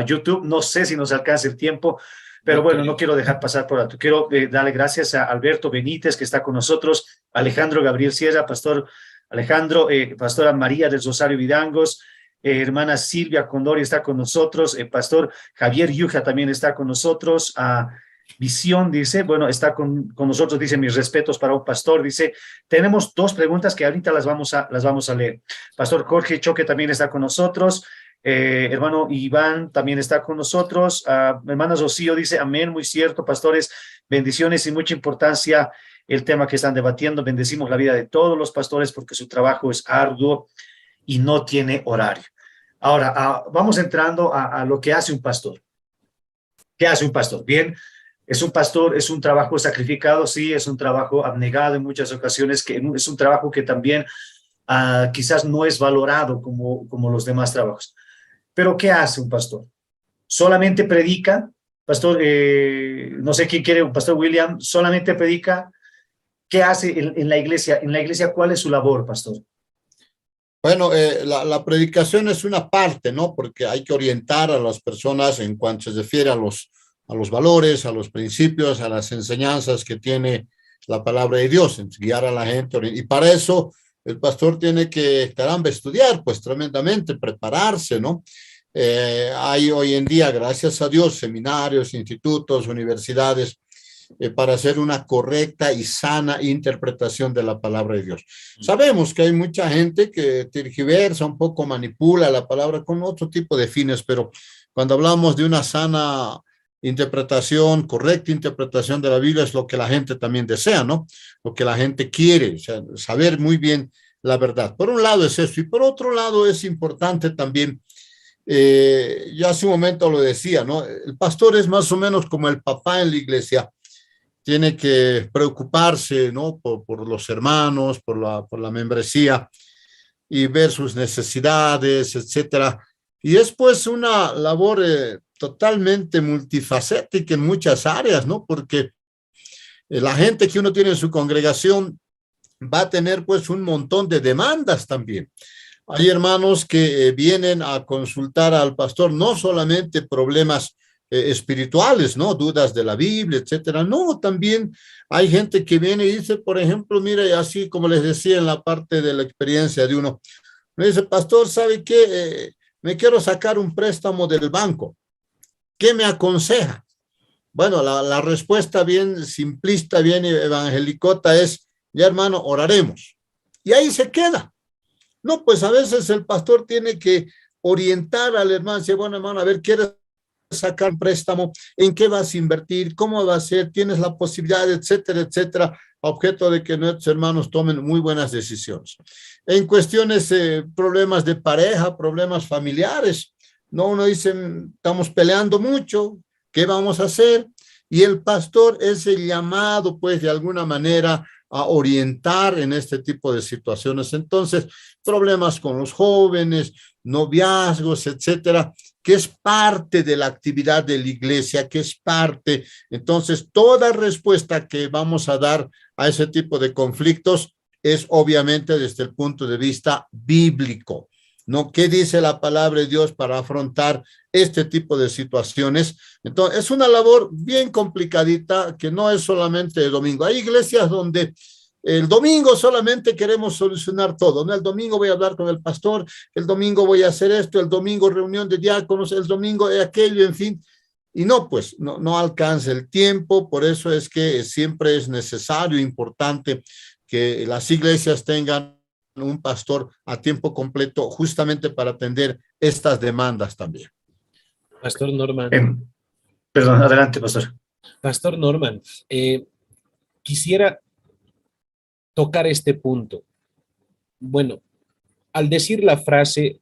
YouTube. No sé si nos alcanza el tiempo, pero bueno, no quiero dejar pasar por alto. Quiero darle gracias a Alberto Benítez, que está con nosotros, Alejandro Gabriel Sierra, Pastor Alejandro, Pastora María del Rosario Vidangos, hermana Silvia Condori está con nosotros, Pastor Javier Yuja también está con nosotros, Visión dice, bueno, está con nosotros, dice, mis respetos para un pastor, dice, tenemos dos preguntas que ahorita las vamos a leer. Pastor Jorge Choque también está con nosotros, hermano Iván también está con nosotros, hermana Rocío dice, amén, muy cierto, pastores, bendiciones y mucha importancia el tema que están debatiendo, bendecimos la vida de todos los pastores porque su trabajo es arduo y no tiene horario. Ahora, vamos entrando a lo que hace un pastor. ¿Qué hace un pastor? Bien, es un pastor, es un trabajo sacrificado, sí, es un trabajo abnegado en muchas ocasiones, que es un trabajo que también quizás no es valorado como los demás trabajos. Pero ¿qué hace un pastor? ¿Solamente predica? Pastor, no sé quién quiere, Pastor William, ¿solamente predica? ¿Qué hace en la iglesia? En la iglesia, ¿cuál es su labor, pastor? Bueno, la predicación es una parte, ¿no? Porque hay que orientar a las personas en cuanto se refiere a los valores, a los principios, a las enseñanzas que tiene la palabra de Dios, guiar a la gente. Y para eso el pastor tiene que, caramba, estudiar, pues tremendamente, prepararse, ¿no? Hay hoy en día, gracias a Dios, seminarios, institutos, universidades, para hacer una correcta y sana interpretación de la palabra de Dios. Sabemos que hay mucha gente que tergiversa un poco, manipula la palabra con otro tipo de fines, pero cuando hablamos de una sana interpretación, correcta interpretación de la Biblia, es lo que la gente también desea, ¿no? Lo que la gente quiere, o sea, saber muy bien la verdad. Por un lado es eso, y por otro lado es importante también, yo hace un momento lo decía, ¿no? El pastor es más o menos como el papá en la iglesia, tiene que preocuparse, ¿no? Por los hermanos, por la membresía y ver sus necesidades, etcétera. Y es pues una labor totalmente multifacética en muchas áreas, ¿no? Porque la gente que uno tiene en su congregación va a tener pues un montón de demandas también. Hay hermanos que vienen a consultar al pastor no solamente problemas espirituales, ¿no? Dudas de la Biblia, etcétera. No, también hay gente que viene y dice, por ejemplo, mire, así como les decía en la parte de la experiencia de uno, me dice, pastor, ¿sabe qué? Me quiero sacar un préstamo del banco. ¿Qué me aconseja? Bueno, la respuesta bien simplista, bien evangelicota es, ya hermano, oraremos. Y ahí se queda. No, pues a veces el pastor tiene que orientar al hermano, decir, bueno, hermano, a ver, ¿quieres sacar un préstamo? ¿En qué vas a invertir? ¿Cómo va a ser? ¿Tienes la posibilidad? Etcétera, etcétera, a objeto de que nuestros hermanos tomen muy buenas decisiones. En cuestiones, problemas de pareja, problemas familiares, no, uno dice, estamos peleando mucho, ¿qué vamos a hacer? Y el pastor es el llamado, pues, de alguna manera, a orientar en este tipo de situaciones. Entonces, problemas con los jóvenes, noviazgos, etcétera, que es parte de la actividad de la iglesia, que es parte. Entonces, toda respuesta que vamos a dar a ese tipo de conflictos es obviamente desde el punto de vista bíblico, ¿no? ¿Qué dice la palabra de Dios para afrontar este tipo de situaciones? Entonces, es una labor bien complicadita que no es solamente el domingo. Hay iglesias donde el domingo solamente queremos solucionar todo, ¿no? El domingo voy a hablar con el pastor, el domingo voy a hacer esto, el domingo reunión de diáconos, el domingo aquello, en fin. Y no, pues, no alcanza el tiempo, por eso es que siempre es necesario, importante que las iglesias tengan un pastor a tiempo completo justamente para atender estas demandas también. Pastor Norman. Perdón, adelante, pastor. Pastor Norman, quisiera tocar este punto. Bueno, al decir la frase,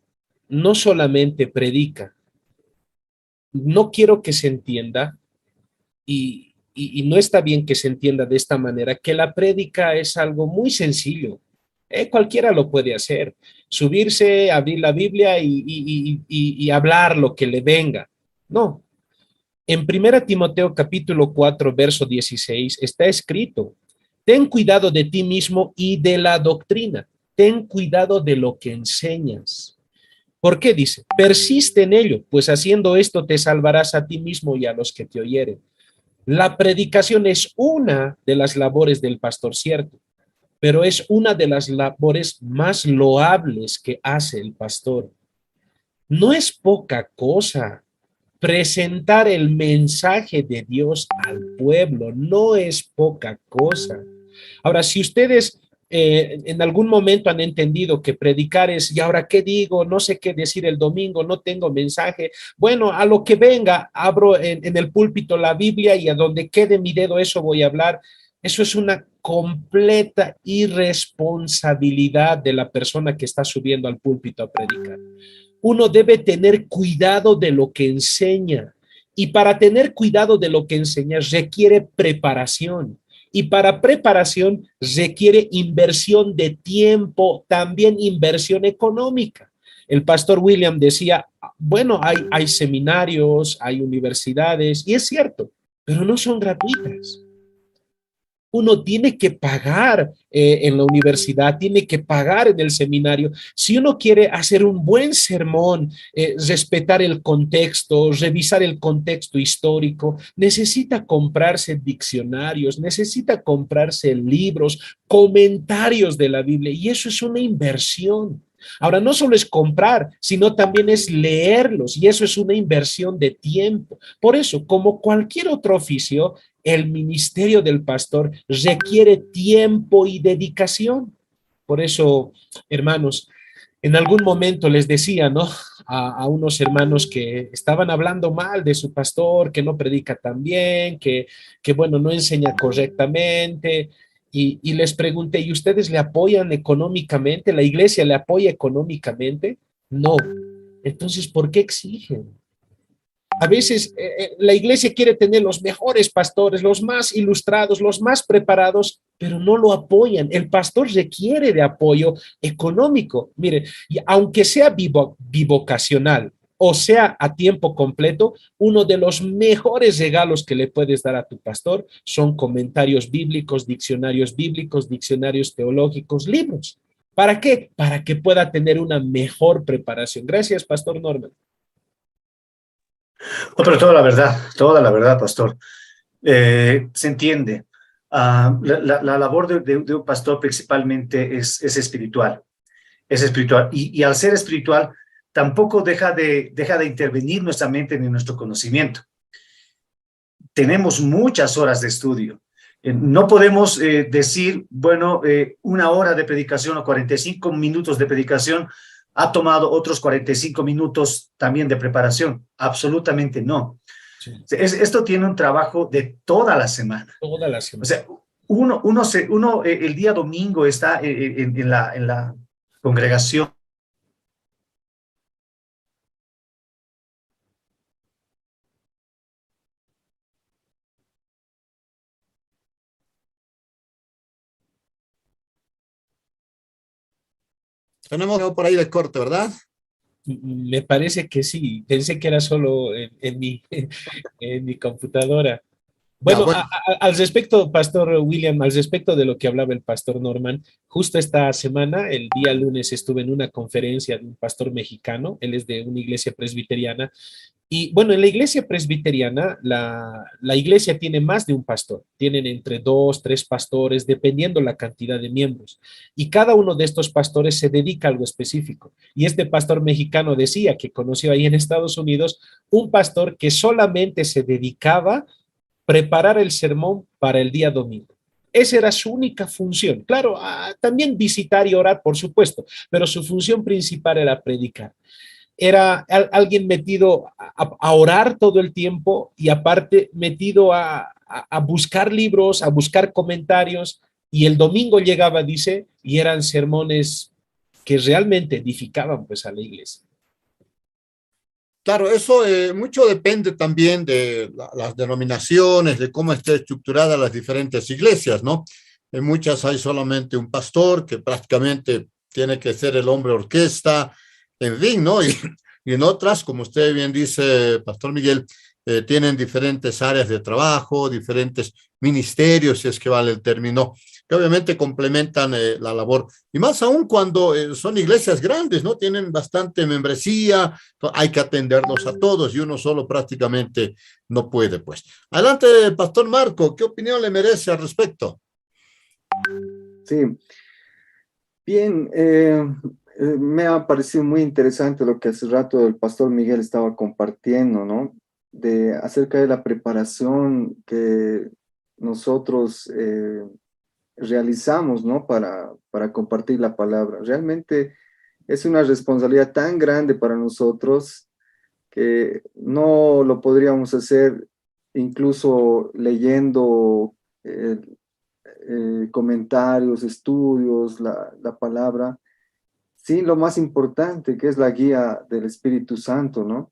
no solamente predica, no quiero que se entienda y no está bien que se entienda de esta manera, que la prédica es algo muy sencillo. Cualquiera lo puede hacer, subirse, abrir la Biblia y hablar lo que le venga. No. En 1 capítulo 4, verso 16, está escrito, ten cuidado de ti mismo y de la doctrina, ten cuidado de lo que enseñas. ¿Por qué dice? Persiste en ello, pues haciendo esto te salvarás a ti mismo y a los que te oyeren. La predicación es una de las labores del pastor, cierto, pero es una de las labores más loables que hace el pastor. No es poca cosa presentar el mensaje de Dios al pueblo, no es poca cosa. Ahora, si ustedes en algún momento han entendido que predicar es, ¿y ahora qué digo? No sé qué decir el domingo, no tengo mensaje. Bueno, a lo que venga, abro en el púlpito la Biblia y a donde quede mi dedo, eso voy a hablar. Eso es una completa irresponsabilidad de la persona que está subiendo al púlpito a predicar. Uno debe tener cuidado de lo que enseña. Y para tener cuidado de lo que enseña requiere preparación. Y para preparación requiere inversión de tiempo, también inversión económica. El pastor William decía, bueno, hay seminarios, hay universidades, y es cierto, pero no son gratuitas. Uno tiene que pagar en la universidad, tiene que pagar en el seminario. Si uno quiere hacer un buen sermón, respetar el contexto, revisar el contexto histórico, necesita comprarse diccionarios, necesita comprarse libros, comentarios de la Biblia, y eso es una inversión. Ahora, no solo es comprar, sino también es leerlos, y eso es una inversión de tiempo. Por eso, como cualquier otro oficio, el ministerio del pastor requiere tiempo y dedicación. Por eso, hermanos, en algún momento les decía, ¿no? A unos hermanos que estaban hablando mal de su pastor, que no predica tan bien, bueno, no enseña correctamente. Y les pregunté, ¿y ustedes le apoyan económicamente? ¿La iglesia le apoya económicamente? No. Entonces, ¿por qué exigen? A veces la iglesia quiere tener los mejores pastores, los más ilustrados, los más preparados, pero no lo apoyan. El pastor requiere de apoyo económico. Mire, y aunque sea bivocacional o sea a tiempo completo, uno de los mejores regalos que le puedes dar a tu pastor son comentarios bíblicos, diccionarios teológicos, libros. ¿Para qué? Para que pueda tener una mejor preparación. Gracias, Pastor Norman. No, pero toda la verdad, pastor. Se entiende. La labor de un pastor principalmente es espiritual. Es espiritual. Y al ser espiritual, tampoco deja de intervenir nuestra mente ni nuestro conocimiento. Tenemos muchas horas de estudio. No podemos decir, bueno, una hora de predicación o 45 minutos de predicación ha tomado otros 45 minutos también de preparación. Absolutamente no. Sí. Esto tiene un trabajo de toda la semana. Toda la semana. O sea, uno el día domingo está en la congregación. Tenemos por ahí de corte, ¿verdad? Me parece que sí. Pensé que era solo en mi computadora. Bueno, Bueno. al respecto, Pastor William, al respecto de lo que hablaba el Pastor Norman, justo esta semana, el día lunes, estuve en una conferencia de un pastor mexicano, él es de una iglesia presbiteriana, y bueno, en la iglesia presbiteriana, la iglesia tiene más de un pastor, tienen entre 2, 3 pastores, dependiendo la cantidad de miembros, y cada uno de estos pastores se dedica a algo específico, y este pastor mexicano decía que conoció ahí en Estados Unidos un pastor que solamente se dedicaba preparar el sermón para el día domingo. Esa era su única función. Claro, también visitar y orar, por supuesto, pero su función principal era predicar. Era alguien metido a orar todo el tiempo y aparte metido a buscar libros, a buscar comentarios, y el domingo llegaba, dice, y eran sermones que realmente edificaban pues a la iglesia. Claro, eso mucho depende también de las denominaciones, de cómo estén estructuradas las diferentes iglesias, ¿no? En muchas hay solamente un pastor que prácticamente tiene que ser el hombre orquesta, en fin, ¿no? Y en otras, como usted bien dice, Pastor Miguel, tienen diferentes áreas de trabajo, diferentes ministerios, si es que vale el término, que obviamente complementan la labor. Y más aún cuando son iglesias grandes, ¿no? Tienen bastante membresía, hay que atenderlos a todos y uno solo prácticamente no puede, pues. Adelante, Pastor Marco, ¿qué opinión le merece al respecto? Sí, bien, me ha parecido muy interesante lo que hace rato el pastor Miguel estaba compartiendo, ¿no? Acerca de la preparación que nosotros realizamos, ¿no? Para compartir la palabra. Realmente es una responsabilidad tan grande para nosotros que no lo podríamos hacer incluso leyendo comentarios, estudios, la palabra, sin lo más importante que es la guía del Espíritu Santo, ¿no?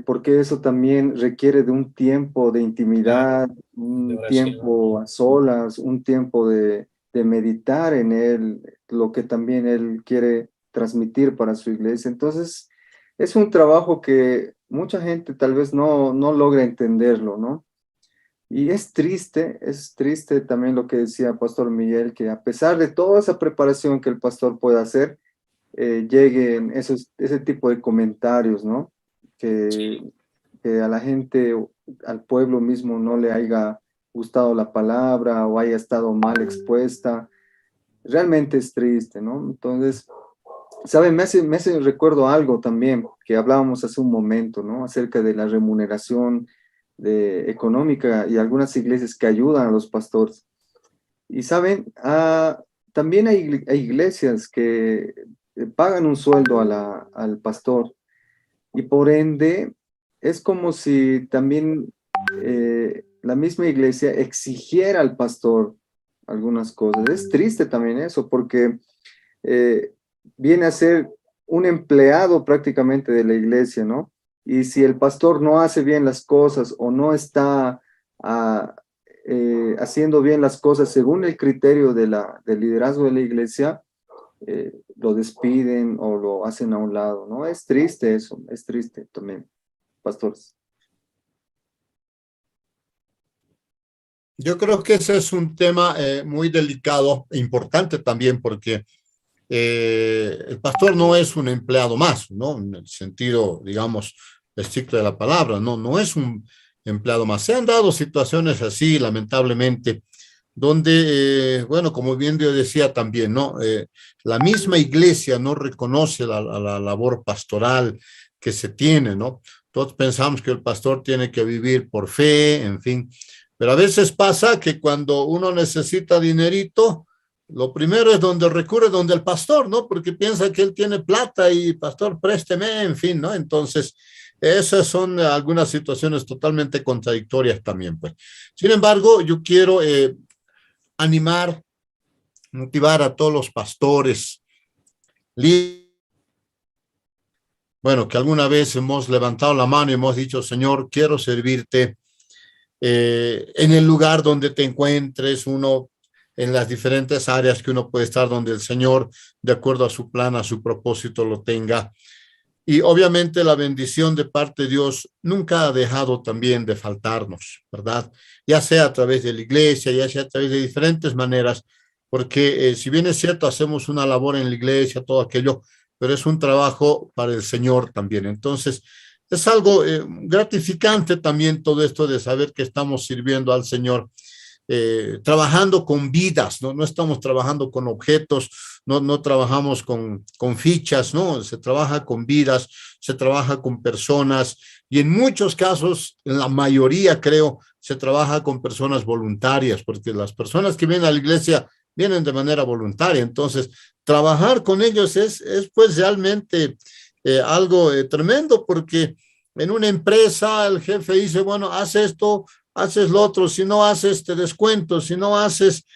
Porque eso también requiere de un tiempo de intimidad, De un oración. tiempo a solas, un tiempo de meditar en Él, lo que también Él quiere transmitir para su iglesia. Entonces, es un trabajo que mucha gente tal vez no logra entenderlo, ¿no? Y es triste también lo que decía Pastor Miguel, que a pesar de toda esa preparación que el pastor puede hacer, lleguen ese tipo de comentarios, ¿no? Que, que a la gente, al pueblo mismo no le haya gustado la palabra o haya estado mal expuesta. Realmente es triste, ¿no? Entonces, ¿saben? Me hace recuerdo algo también que hablábamos hace un momento, ¿no? Acerca de la remuneración económica y algunas iglesias que ayudan a los pastores. Y saben, también hay iglesias que pagan un sueldo al pastor y por ende es como si también la misma iglesia exigiera al pastor algunas cosas. Es triste también eso porque eh, viene a ser un empleado prácticamente de la iglesia, ¿no? Y si el pastor no hace bien las cosas o no está ah, haciendo bien las cosas según el criterio del liderazgo de la iglesia, lo despiden o lo hacen a un lado, ¿no? Es triste eso, es triste también, pastores. Yo creo que ese es un tema muy delicado e importante también porque el pastor no es un empleado más, ¿no? En el sentido, digamos, estricto de la palabra, no, no es un empleado más. Se han dado situaciones así, lamentablemente, donde, bueno, como bien yo decía también, ¿no? La misma iglesia no reconoce la labor pastoral que se tiene, ¿no? Todos pensamos que el pastor tiene que vivir por fe, en fin, pero a veces pasa que cuando uno necesita dinerito, lo primero es donde recurre donde el pastor, ¿no? Porque piensa que él tiene plata y pastor, présteme, en fin, ¿no? Entonces, esas son algunas situaciones totalmente contradictorias también, pues. Sin embargo, yo quiero animar, motivar a todos los pastores, bueno, que alguna vez hemos levantado la mano y hemos dicho, Señor, quiero servirte en el lugar donde te encuentres, uno en las diferentes áreas que uno puede estar, donde el Señor, de acuerdo a su plan, a su propósito, lo tenga. Y obviamente la bendición de parte de Dios nunca ha dejado también de faltarnos, ¿verdad? Ya sea a través de la iglesia, ya sea a través de diferentes maneras, porque si bien es cierto, hacemos una labor en la iglesia, todo aquello, pero es un trabajo para el Señor también. Entonces, es algo gratificante también todo esto de saber que estamos sirviendo al Señor, trabajando con vidas, ¿no? No estamos trabajando con objetos, no trabajamos con fichas, ¿no? Se trabaja con vidas, se trabaja con personas y en muchos casos, en la mayoría creo, se trabaja con personas voluntarias, porque las personas que vienen a la iglesia vienen de manera voluntaria. Entonces, trabajar con ellos es pues realmente algo tremendo, porque en una empresa el jefe dice, bueno, haz esto, haces lo otro, si no haces te descuento, si no haces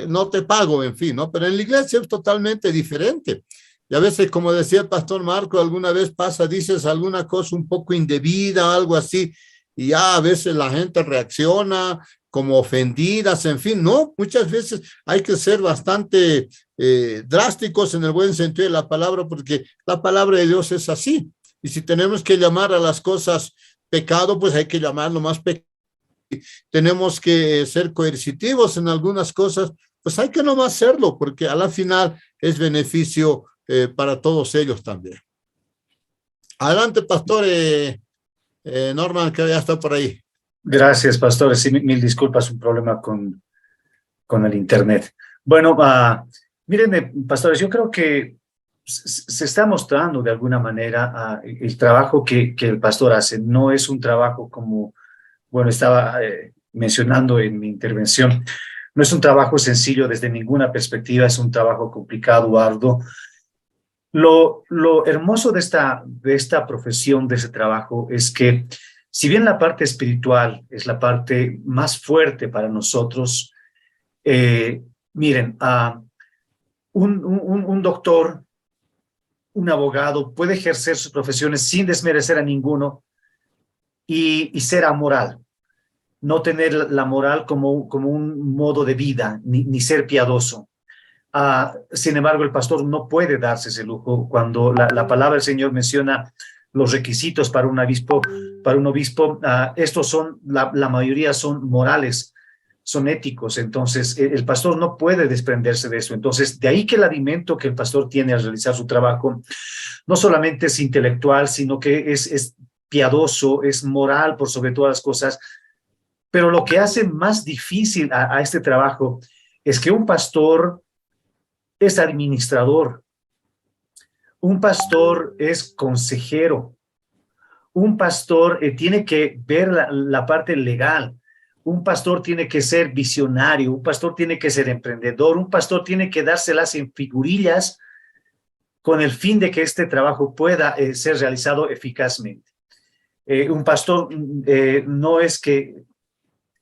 no te pago, en fin, ¿no? Pero en la iglesia es totalmente diferente. Y a veces, como decía el pastor Marco, alguna vez pasa, dices alguna cosa un poco indebida, algo así, y ya a veces la gente reacciona como ofendidas, en fin, no, muchas veces hay que ser bastante drásticos en el buen sentido de la palabra, porque la palabra de Dios es así. Y si tenemos que llamar a las cosas pecado, pues hay que llamarlo más pecado. Tenemos que ser coercitivos en algunas cosas, pues hay que nomás hacerlo, porque a la final es beneficio para todos ellos también. Adelante, pastor Norman, que ya está por ahí. Gracias, pastores. Sí, mil disculpas, un problema con el internet. Bueno, mírenme, pastores, yo creo que se está mostrando de alguna manera el trabajo que el pastor hace. No es un trabajo como, bueno, estaba mencionando en mi intervención, no es un trabajo sencillo desde ninguna perspectiva, es un trabajo complicado, arduo. Lo hermoso de esta profesión, de ese trabajo, es que si bien la parte espiritual es la parte más fuerte para nosotros, miren, un doctor, un abogado puede ejercer sus profesiones sin desmerecer a ninguno y ser amoral, no tener la moral como un modo de vida, ni ser piadoso. Sin embargo, el pastor no puede darse ese lujo cuando la palabra del Señor menciona los requisitos para un obispo. Estos son, la mayoría son morales, son éticos. Entonces, el pastor no puede desprenderse de eso. Entonces, de ahí que el alimento que el pastor tiene al realizar su trabajo no solamente es intelectual, sino que es piadoso, es moral por sobre todas las cosas. Pero lo que hace más difícil a este trabajo es que un pastor es administrador, un pastor es consejero, un pastor tiene que ver la parte legal, un pastor tiene que ser visionario, un pastor tiene que ser emprendedor, un pastor tiene que dárselas en figurillas con el fin de que este trabajo pueda ser realizado eficazmente. Un pastor no es que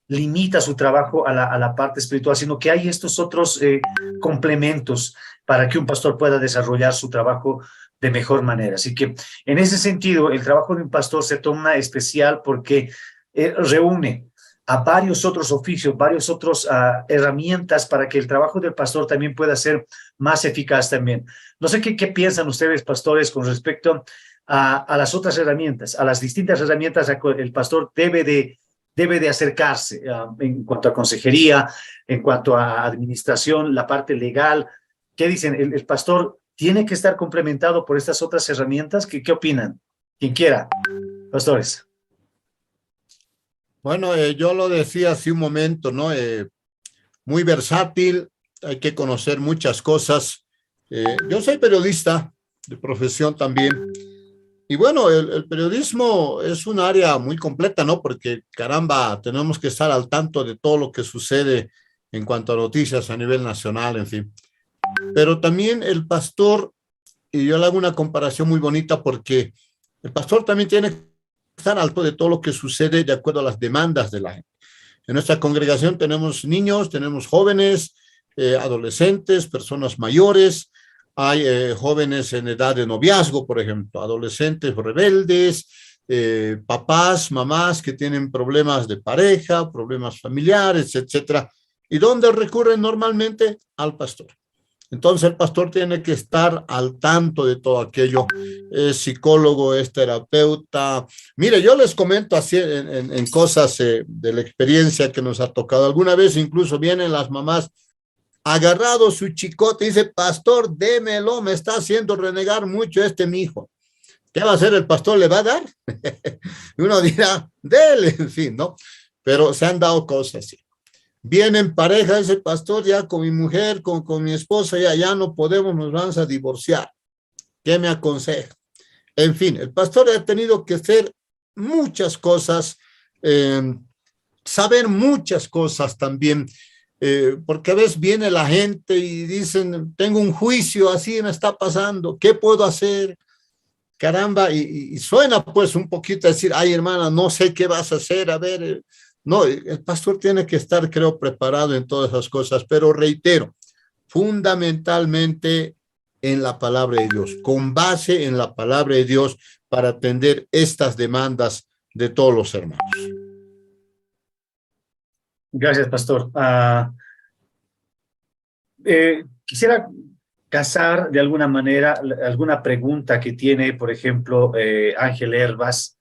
limita su trabajo a la parte espiritual, sino que hay estos otros complementos para que un pastor pueda desarrollar su trabajo de mejor manera. Así que en ese sentido, el trabajo de un pastor se toma especial porque reúne a varios otros oficios, varios otros herramientas para que el trabajo del pastor también pueda ser más eficaz también. No sé qué piensan ustedes, pastores, con respecto a las otras herramientas, a las distintas herramientas a que el pastor debe de acercarse en cuanto a consejería, en cuanto a administración, la parte legal. ¿Qué dicen? ¿El pastor tiene que estar complementado por estas otras herramientas? ¿Qué opinan? Quien quiera, pastores. Bueno, yo lo decía hace un momento, ¿no? Muy versátil, hay que conocer muchas cosas. Yo soy periodista de profesión también. Y bueno, el periodismo es un área muy completa, ¿no? Porque, caramba, tenemos que estar al tanto de todo lo que sucede en cuanto a noticias a nivel nacional, en fin. Pero también el pastor, y yo le hago una comparación muy bonita porque el pastor también tiene que estar al tanto de todo lo que sucede de acuerdo a las demandas de la gente. En nuestra congregación tenemos niños, tenemos jóvenes, adolescentes, personas mayores. Hay jóvenes en edad de noviazgo, por ejemplo, adolescentes rebeldes, papás, mamás que tienen problemas de pareja, problemas familiares, etcétera. ¿Y dónde recurren normalmente? Al pastor. Entonces el pastor tiene que estar al tanto de todo aquello. Es psicólogo, es terapeuta. Mire, yo les comento así en cosas de la experiencia que nos ha tocado. Alguna vez incluso vienen las mamás agarrado su chicote y dice, pastor, démelo, me está haciendo renegar mucho mi hijo. ¿Qué va a hacer el pastor? ¿Le va a dar? Y uno dirá, dele, en fin, ¿no? Pero se han dado cosas así. Viene en pareja ese pastor, ya con mi mujer, con mi esposa, ya no podemos, nos vamos a divorciar. ¿Qué me aconseja? En fin, el pastor ha tenido que hacer muchas cosas, saber muchas cosas también, porque a veces viene la gente y dicen, tengo un juicio, así me está pasando, ¿qué puedo hacer? Caramba, y suena pues un poquito a decir, ay hermana, no sé qué vas a hacer, a ver, no, el pastor tiene que estar, creo, preparado en todas esas cosas, pero reitero, fundamentalmente en la palabra de Dios, con base en la palabra de Dios para atender estas demandas de todos los hermanos. Gracias, pastor. Quisiera casar de alguna manera alguna pregunta que tiene, por ejemplo, Ángel Hervas.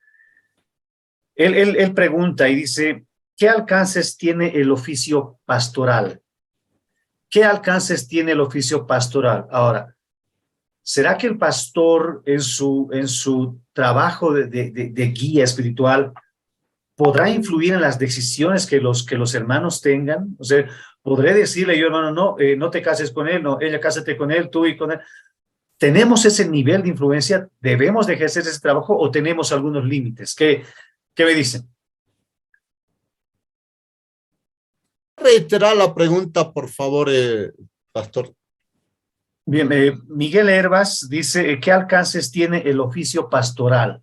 Él pregunta y dice, ¿qué alcances tiene el oficio pastoral? ¿Qué alcances tiene el oficio pastoral? Ahora, ¿será que el pastor en su trabajo de guía espiritual podrá influir en las decisiones que los hermanos tengan? O sea, ¿podré decirle yo, hermano, no, no te cases con él, no, ella cásate con él, tú y con él? ¿Tenemos ese nivel de influencia? ¿Debemos de ejercer ese trabajo o tenemos algunos límites? ¿Qué me dicen? Reiterar la pregunta, por favor, pastor. Bien, Miguel Hervas dice, ¿qué alcances tiene el oficio pastoral?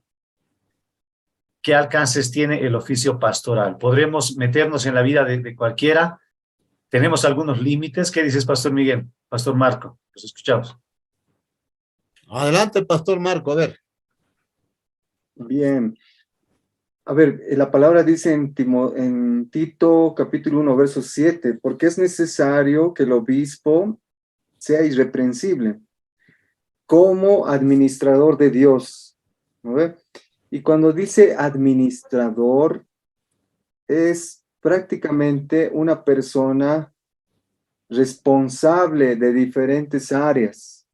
¿Qué alcances tiene el oficio pastoral? ¿Podremos meternos en la vida de cualquiera? ¿Tenemos algunos límites? ¿Qué dices, pastor Miguel? Pastor Marco, los escuchamos. Adelante, pastor Marco, a ver. Bien. A ver, la palabra dice en Tito capítulo 1, verso 7, porque es necesario que el obispo sea irreprensible como administrador de Dios, ¿no ve? Y cuando dice administrador, es prácticamente una persona responsable de diferentes áreas,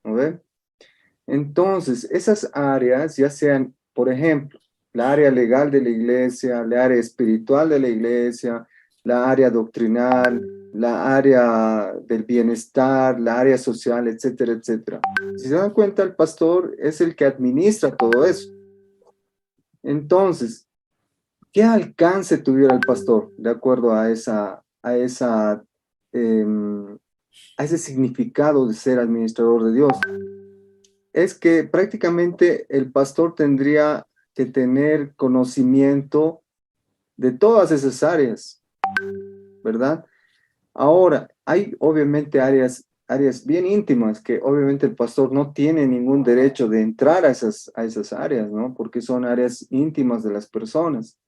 ¿no ve? Entonces, esas áreas, ya sean, por ejemplo, la área legal de la iglesia, la área espiritual de la iglesia, la área doctrinal, la área del bienestar, la área social, etcétera, etcétera. Si se dan cuenta, el pastor es el que administra todo eso. Entonces, ¿qué alcance tuviera el pastor de acuerdo a ese significado de ser administrador de Dios? Es que prácticamente el pastor tendría que tener conocimiento de todas esas áreas, ¿verdad? Ahora, hay obviamente áreas bien íntimas que obviamente el pastor no tiene ningún derecho de entrar a esas áreas, ¿no? Porque son áreas íntimas de las personas.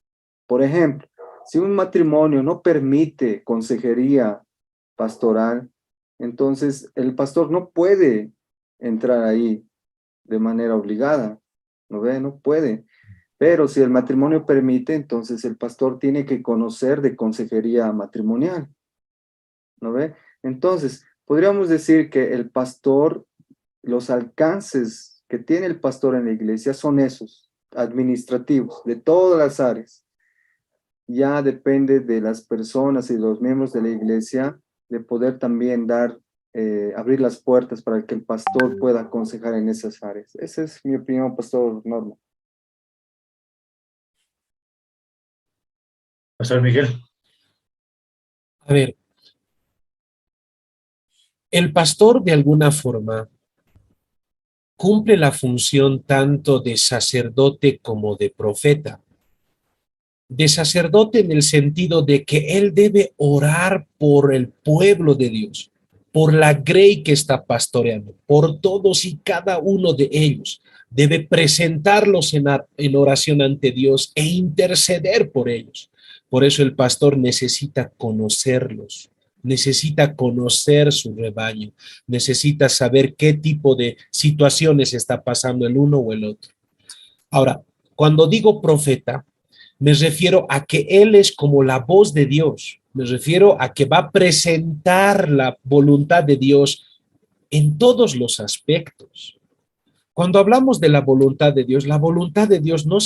Por ejemplo, si un matrimonio no permite consejería pastoral, entonces el pastor no puede entrar ahí de manera obligada, ¿no ve? No puede. Pero si el matrimonio permite, entonces el pastor tiene que conocer de consejería matrimonial, ¿no ve? Entonces, podríamos decir que el pastor, los alcances que tiene el pastor en la iglesia son esos, administrativos, de todas las áreas. Ya depende de las personas y los miembros de la iglesia de poder también abrir las puertas para que el pastor pueda aconsejar en esas áreas. Esa es mi opinión, pastor Norma. Pastor Miguel. A ver, el pastor de alguna forma cumple la función tanto de sacerdote como de profeta. De sacerdote en el sentido de que él debe orar por el pueblo de Dios, por la grey que está pastoreando, por todos y cada uno de ellos. Debe presentarlos en oración ante Dios e interceder por ellos. Por eso el pastor necesita conocerlos, necesita conocer su rebaño, necesita saber qué tipo de situaciones está pasando el uno o el otro. Ahora, cuando digo profeta, me refiero a que él es como la voz de Dios. Me refiero a que va a presentar la voluntad de Dios en todos los aspectos. Cuando hablamos de la voluntad de Dios no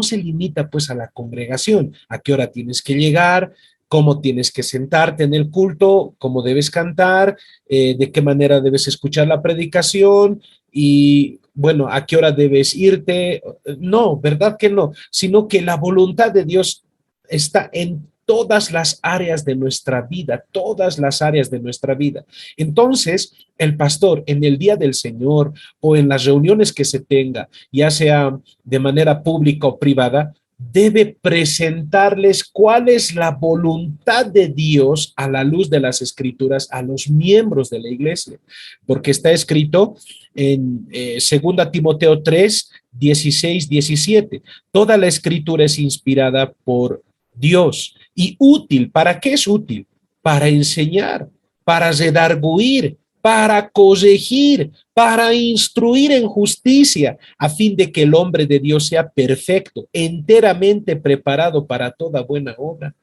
se limita pues a la congregación, a qué hora tienes que llegar, cómo tienes que sentarte en el culto, cómo debes cantar, de qué manera debes escuchar la predicación y bueno, a qué hora debes irte. No, ¿verdad que no? Sino que la voluntad de Dios está en todas las áreas de nuestra vida, todas las áreas de nuestra vida. Entonces, el pastor en el día del Señor o en las reuniones que se tenga, ya sea de manera pública o privada, debe presentarles cuál es la voluntad de Dios a la luz de las Escrituras a los miembros de la iglesia, porque está escrito en 2 Timoteo 3, 16, 17. Toda la Escritura es inspirada por Dios y útil. ¿Para qué es útil? Para enseñar, para redarguir, para corregir, para instruir en justicia, a fin de que el hombre de Dios sea perfecto, enteramente preparado para toda buena obra.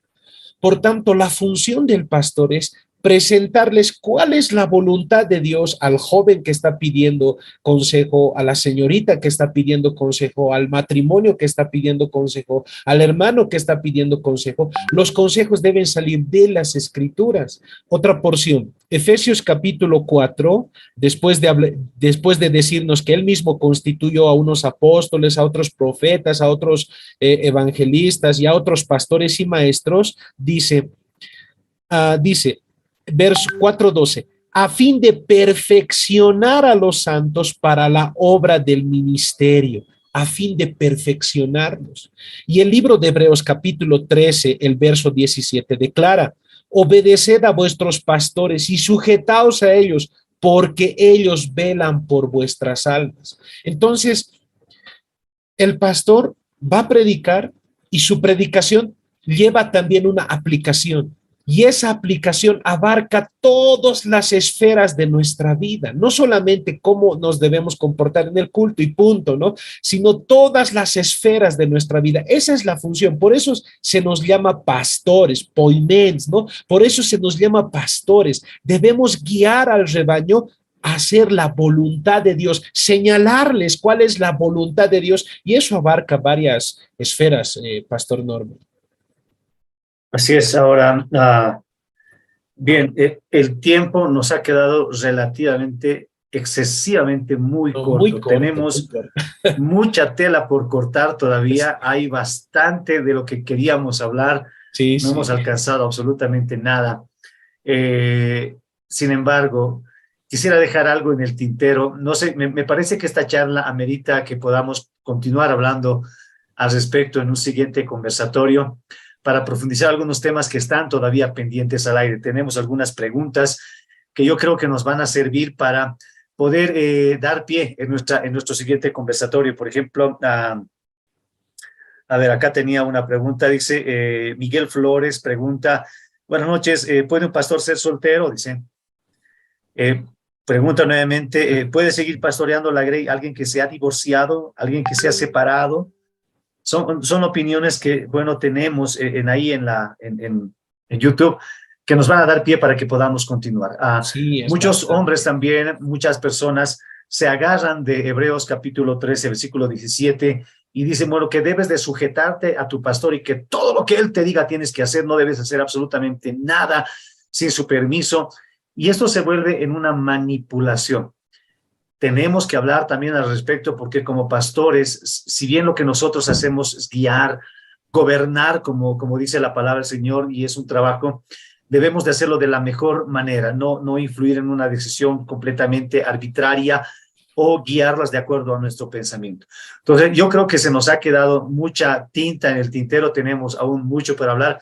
Por tanto, la función del pastor es presentarles cuál es la voluntad de Dios al joven que está pidiendo consejo, a la señorita que está pidiendo consejo, al matrimonio que está pidiendo consejo, al hermano que está pidiendo consejo. Los consejos deben salir de las Escrituras. Otra porción, Efesios capítulo 4, después de decirnos que él mismo constituyó a unos apóstoles, a otros profetas, a otros evangelistas y a otros pastores y maestros, dice, verso 4:12, a fin de perfeccionar a los santos para la obra del ministerio, a fin de perfeccionarlos. Y el libro de Hebreos capítulo 13, el verso 17 declara, obedeced a vuestros pastores y sujetaos a ellos, porque ellos velan por vuestras almas. Entonces, el pastor va a predicar y su predicación lleva también una aplicación. Y esa aplicación abarca todas las esferas de nuestra vida, no solamente cómo nos debemos comportar en el culto y punto, ¿no? Sino todas las esferas de nuestra vida. Esa es la función. Por eso se nos llama pastores, poimens, ¿no? Por eso se nos llama pastores. Debemos guiar al rebaño a hacer la voluntad de Dios, señalarles cuál es la voluntad de Dios. Y eso abarca varias esferas, Pastor Norman. Así es, ahora, bien, el tiempo nos ha quedado relativamente, excesivamente muy corto. Muy corto. Tenemos muy corto. mucha tela por cortar todavía, hay bastante de lo que queríamos hablar, Sí, no hemos alcanzado absolutamente nada. Sin embargo, quisiera dejar algo en el tintero. No sé, me parece que esta charla amerita que podamos continuar hablando al respecto en un siguiente conversatorio, para profundizar algunos temas que están todavía pendientes al aire. Tenemos algunas preguntas que yo creo que nos van a servir para poder dar pie en nuestro siguiente conversatorio. Por ejemplo, a ver, acá tenía una pregunta, dice Miguel Flores, pregunta, buenas noches, ¿puede un pastor ser soltero? Dice. Pregunta nuevamente, ¿puede seguir pastoreando la grey alguien que se ha divorciado, alguien que se ha separado? Son opiniones que, bueno, tenemos en YouTube que nos van a dar pie para que podamos continuar. Sí, muchos bastante. hombres también, muchas personas se agarran de Hebreos capítulo 13, versículo 17 y dicen, bueno, que debes de sujetarte a tu pastor y que todo lo que él te diga tienes que hacer, no debes hacer absolutamente nada sin su permiso. Y esto se vuelve en una manipulación. Tenemos que hablar también al respecto porque como pastores, si bien lo que nosotros hacemos es guiar, gobernar, como dice la palabra del Señor, y es un trabajo, debemos de hacerlo de la mejor manera, no influir en una decisión completamente arbitraria o guiarlas de acuerdo a nuestro pensamiento. Entonces, yo creo que se nos ha quedado mucha tinta en el tintero, tenemos aún mucho por hablar,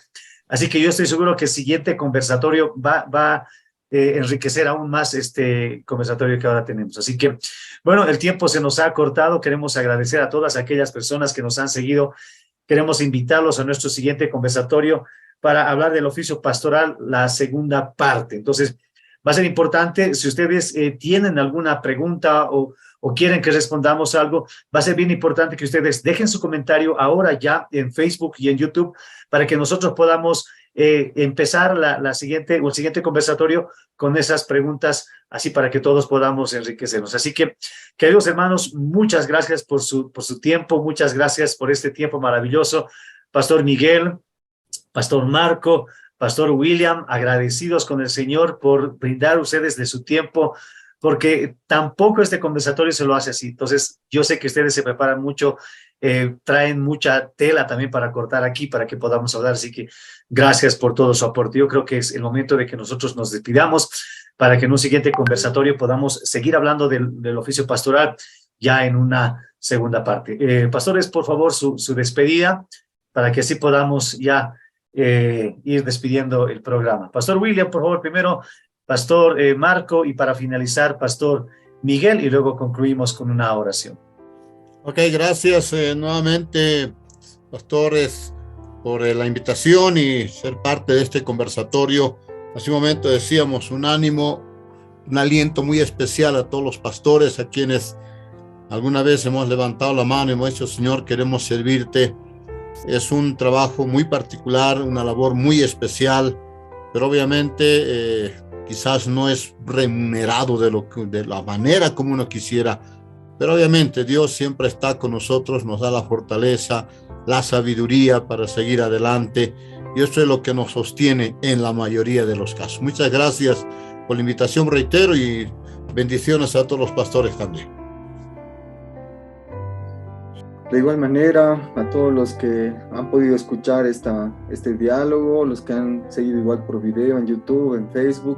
así que yo estoy seguro que el siguiente conversatorio va a enriquecer aún más este conversatorio que ahora tenemos. Así que, bueno, el tiempo se nos ha cortado. Queremos agradecer a todas aquellas personas que nos han seguido. Queremos invitarlos a nuestro siguiente conversatorio para hablar del oficio pastoral, la segunda parte. Entonces, va a ser importante, si ustedes tienen alguna pregunta o quieren que respondamos algo, va a ser bien importante que ustedes dejen su comentario ahora ya en Facebook y en YouTube para que nosotros podamos empezar el siguiente conversatorio con esas preguntas, así para que todos podamos enriquecernos. Así que, queridos hermanos, muchas gracias por su tiempo, muchas gracias por este tiempo maravilloso. Pastor Miguel, Pastor Marco, Pastor William, agradecidos con el Señor por brindar ustedes de su tiempo, porque tampoco este conversatorio se lo hace así. Entonces, yo sé que ustedes se preparan mucho, traen mucha tela también para cortar aquí, para que podamos hablar. Así que gracias por todo su aporte. Yo creo que es el momento de que nosotros nos despidamos para que en un siguiente conversatorio podamos seguir hablando del oficio pastoral ya en una segunda parte. Pastores, por favor, su despedida para que así podamos ya ir despidiendo el programa. Pastor William, por favor, primero Pastor Marco, y para finalizar, Pastor Miguel, y luego concluimos con una oración. Ok, gracias nuevamente, pastores, por la invitación y ser parte de este conversatorio. Hace un momento decíamos un ánimo, un aliento muy especial a todos los pastores, a quienes alguna vez hemos levantado la mano y hemos dicho, Señor, queremos servirte. Es un trabajo muy particular, una labor muy especial, pero obviamente quizás no es remunerado de la manera como uno quisiera, pero obviamente Dios siempre está con nosotros, nos da la fortaleza, la sabiduría para seguir adelante, y eso es lo que nos sostiene en la mayoría de los casos. Muchas gracias por la invitación, reitero, y bendiciones a todos los pastores también. De igual manera, a todos los que han podido escuchar este diálogo, los que han seguido igual por video en YouTube, en Facebook,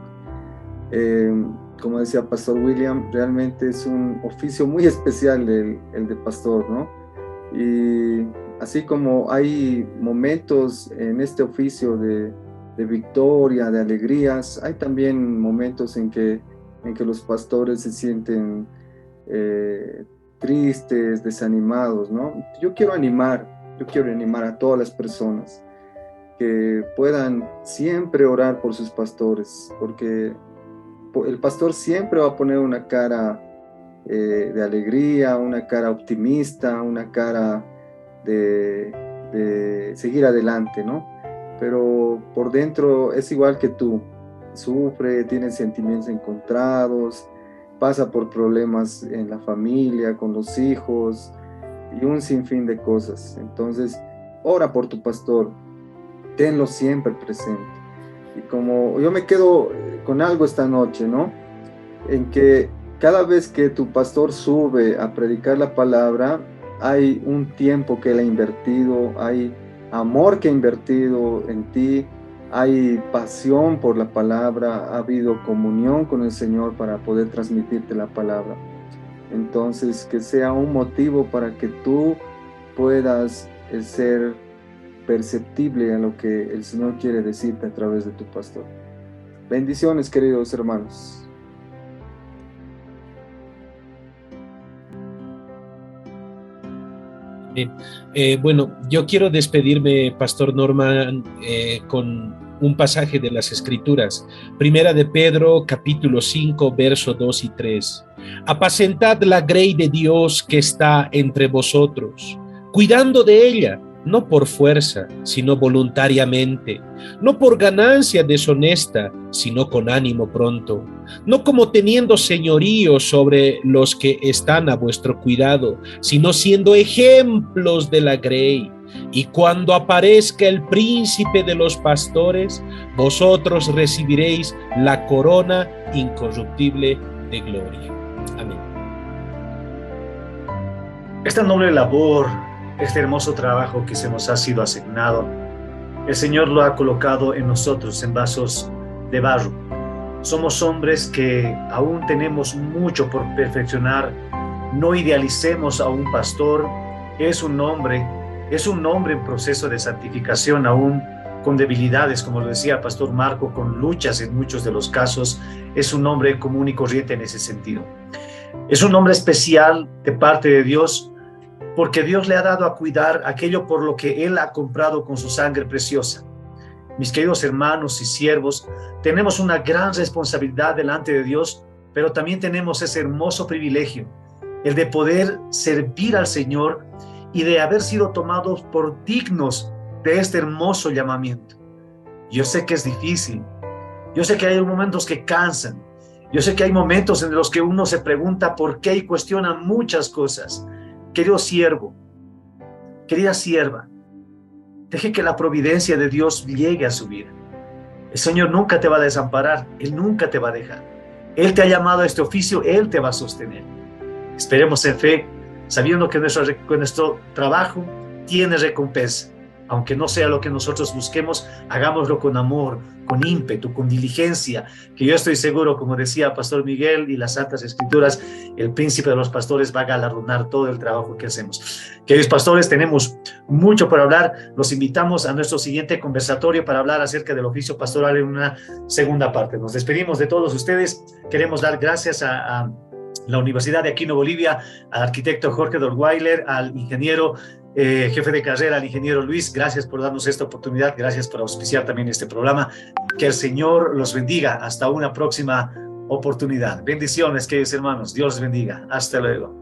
como decía Pastor William, realmente es un oficio muy especial el de pastor, ¿no? Y así como hay momentos en este oficio de victoria, de alegrías, hay también momentos en que los pastores se sienten tristes, desanimados, ¿no? Yo quiero animar a todas las personas que puedan siempre orar por sus pastores, porque el pastor siempre va a poner una cara de alegría, una cara optimista, una cara de seguir adelante, ¿no? Pero por dentro es igual que tú, sufre, tiene sentimientos encontrados, pasa por problemas en la familia, con los hijos y un sinfín de cosas. Entonces, ora por tu pastor, tenlo siempre presente. Y como yo me quedo con algo esta noche, ¿no? En que cada vez que tu pastor sube a predicar la palabra, hay un tiempo que él ha invertido, hay amor que ha invertido en ti, hay pasión por la palabra, ha habido comunión con el Señor para poder transmitirte la palabra. Entonces, que sea un motivo para que tú puedas ser perceptible a lo que el Señor quiere decirte a través de tu pastor. Bendiciones, queridos hermanos. Bien. Bueno, yo quiero despedirme, Pastor Norman, con un pasaje de las Escrituras. Primera de Pedro, capítulo 5, verso 2 y 3. Apacentad la grey de Dios que está entre vosotros, cuidando de ella, no por fuerza, sino voluntariamente, no por ganancia deshonesta, sino con ánimo pronto, no como teniendo señorío sobre los que están a vuestro cuidado, sino siendo ejemplos de la grey. Y cuando aparezca el príncipe de los pastores, vosotros recibiréis la corona incorruptible de gloria. Amén. Esta noble labor, este hermoso trabajo que se nos ha sido asignado, el Señor lo ha colocado en nosotros en vasos de barro. Somos hombres que aún tenemos mucho por perfeccionar. No idealicemos a un pastor. Es un hombre en proceso de santificación, aún con debilidades, como lo decía Pastor Marco, con luchas en muchos de los casos. Es un hombre común y corriente en ese sentido. Es un hombre especial de parte de Dios, porque Dios le ha dado a cuidar aquello por lo que Él ha comprado con su sangre preciosa. Mis queridos hermanos y siervos, tenemos una gran responsabilidad delante de Dios, pero también tenemos ese hermoso privilegio, el de poder servir al Señor y de haber sido tomados por dignos de este hermoso llamamiento. Yo sé que es difícil, yo sé que hay momentos que cansan, yo sé que hay momentos en los que uno se pregunta por qué y cuestiona muchas cosas. Querido siervo, querida sierva, deje que la providencia de Dios llegue a su vida. El Señor nunca te va a desamparar, Él nunca te va a dejar. Él te ha llamado a este oficio, Él te va a sostener. Esperemos en fe, sabiendo que nuestro trabajo tiene recompensa, aunque no sea lo que nosotros busquemos, hagámoslo con amor, con ímpetu, con diligencia, que yo estoy seguro, como decía Pastor Miguel y las Santas Escrituras, el príncipe de los pastores va a galardonar todo el trabajo que hacemos. Queridos pastores, tenemos mucho por hablar. Los invitamos a nuestro siguiente conversatorio para hablar acerca del oficio pastoral en una segunda parte. Nos despedimos de todos ustedes. Queremos dar gracias a la Universidad de Aquino, Bolivia, al arquitecto Jorge Dorweiler, al ingeniero jefe de carrera, al ingeniero Luis. Gracias por darnos esta oportunidad, gracias por auspiciar también este programa. Que el Señor los bendiga. Hasta una próxima oportunidad. Bendiciones, queridos hermanos. Dios les bendiga. Hasta luego.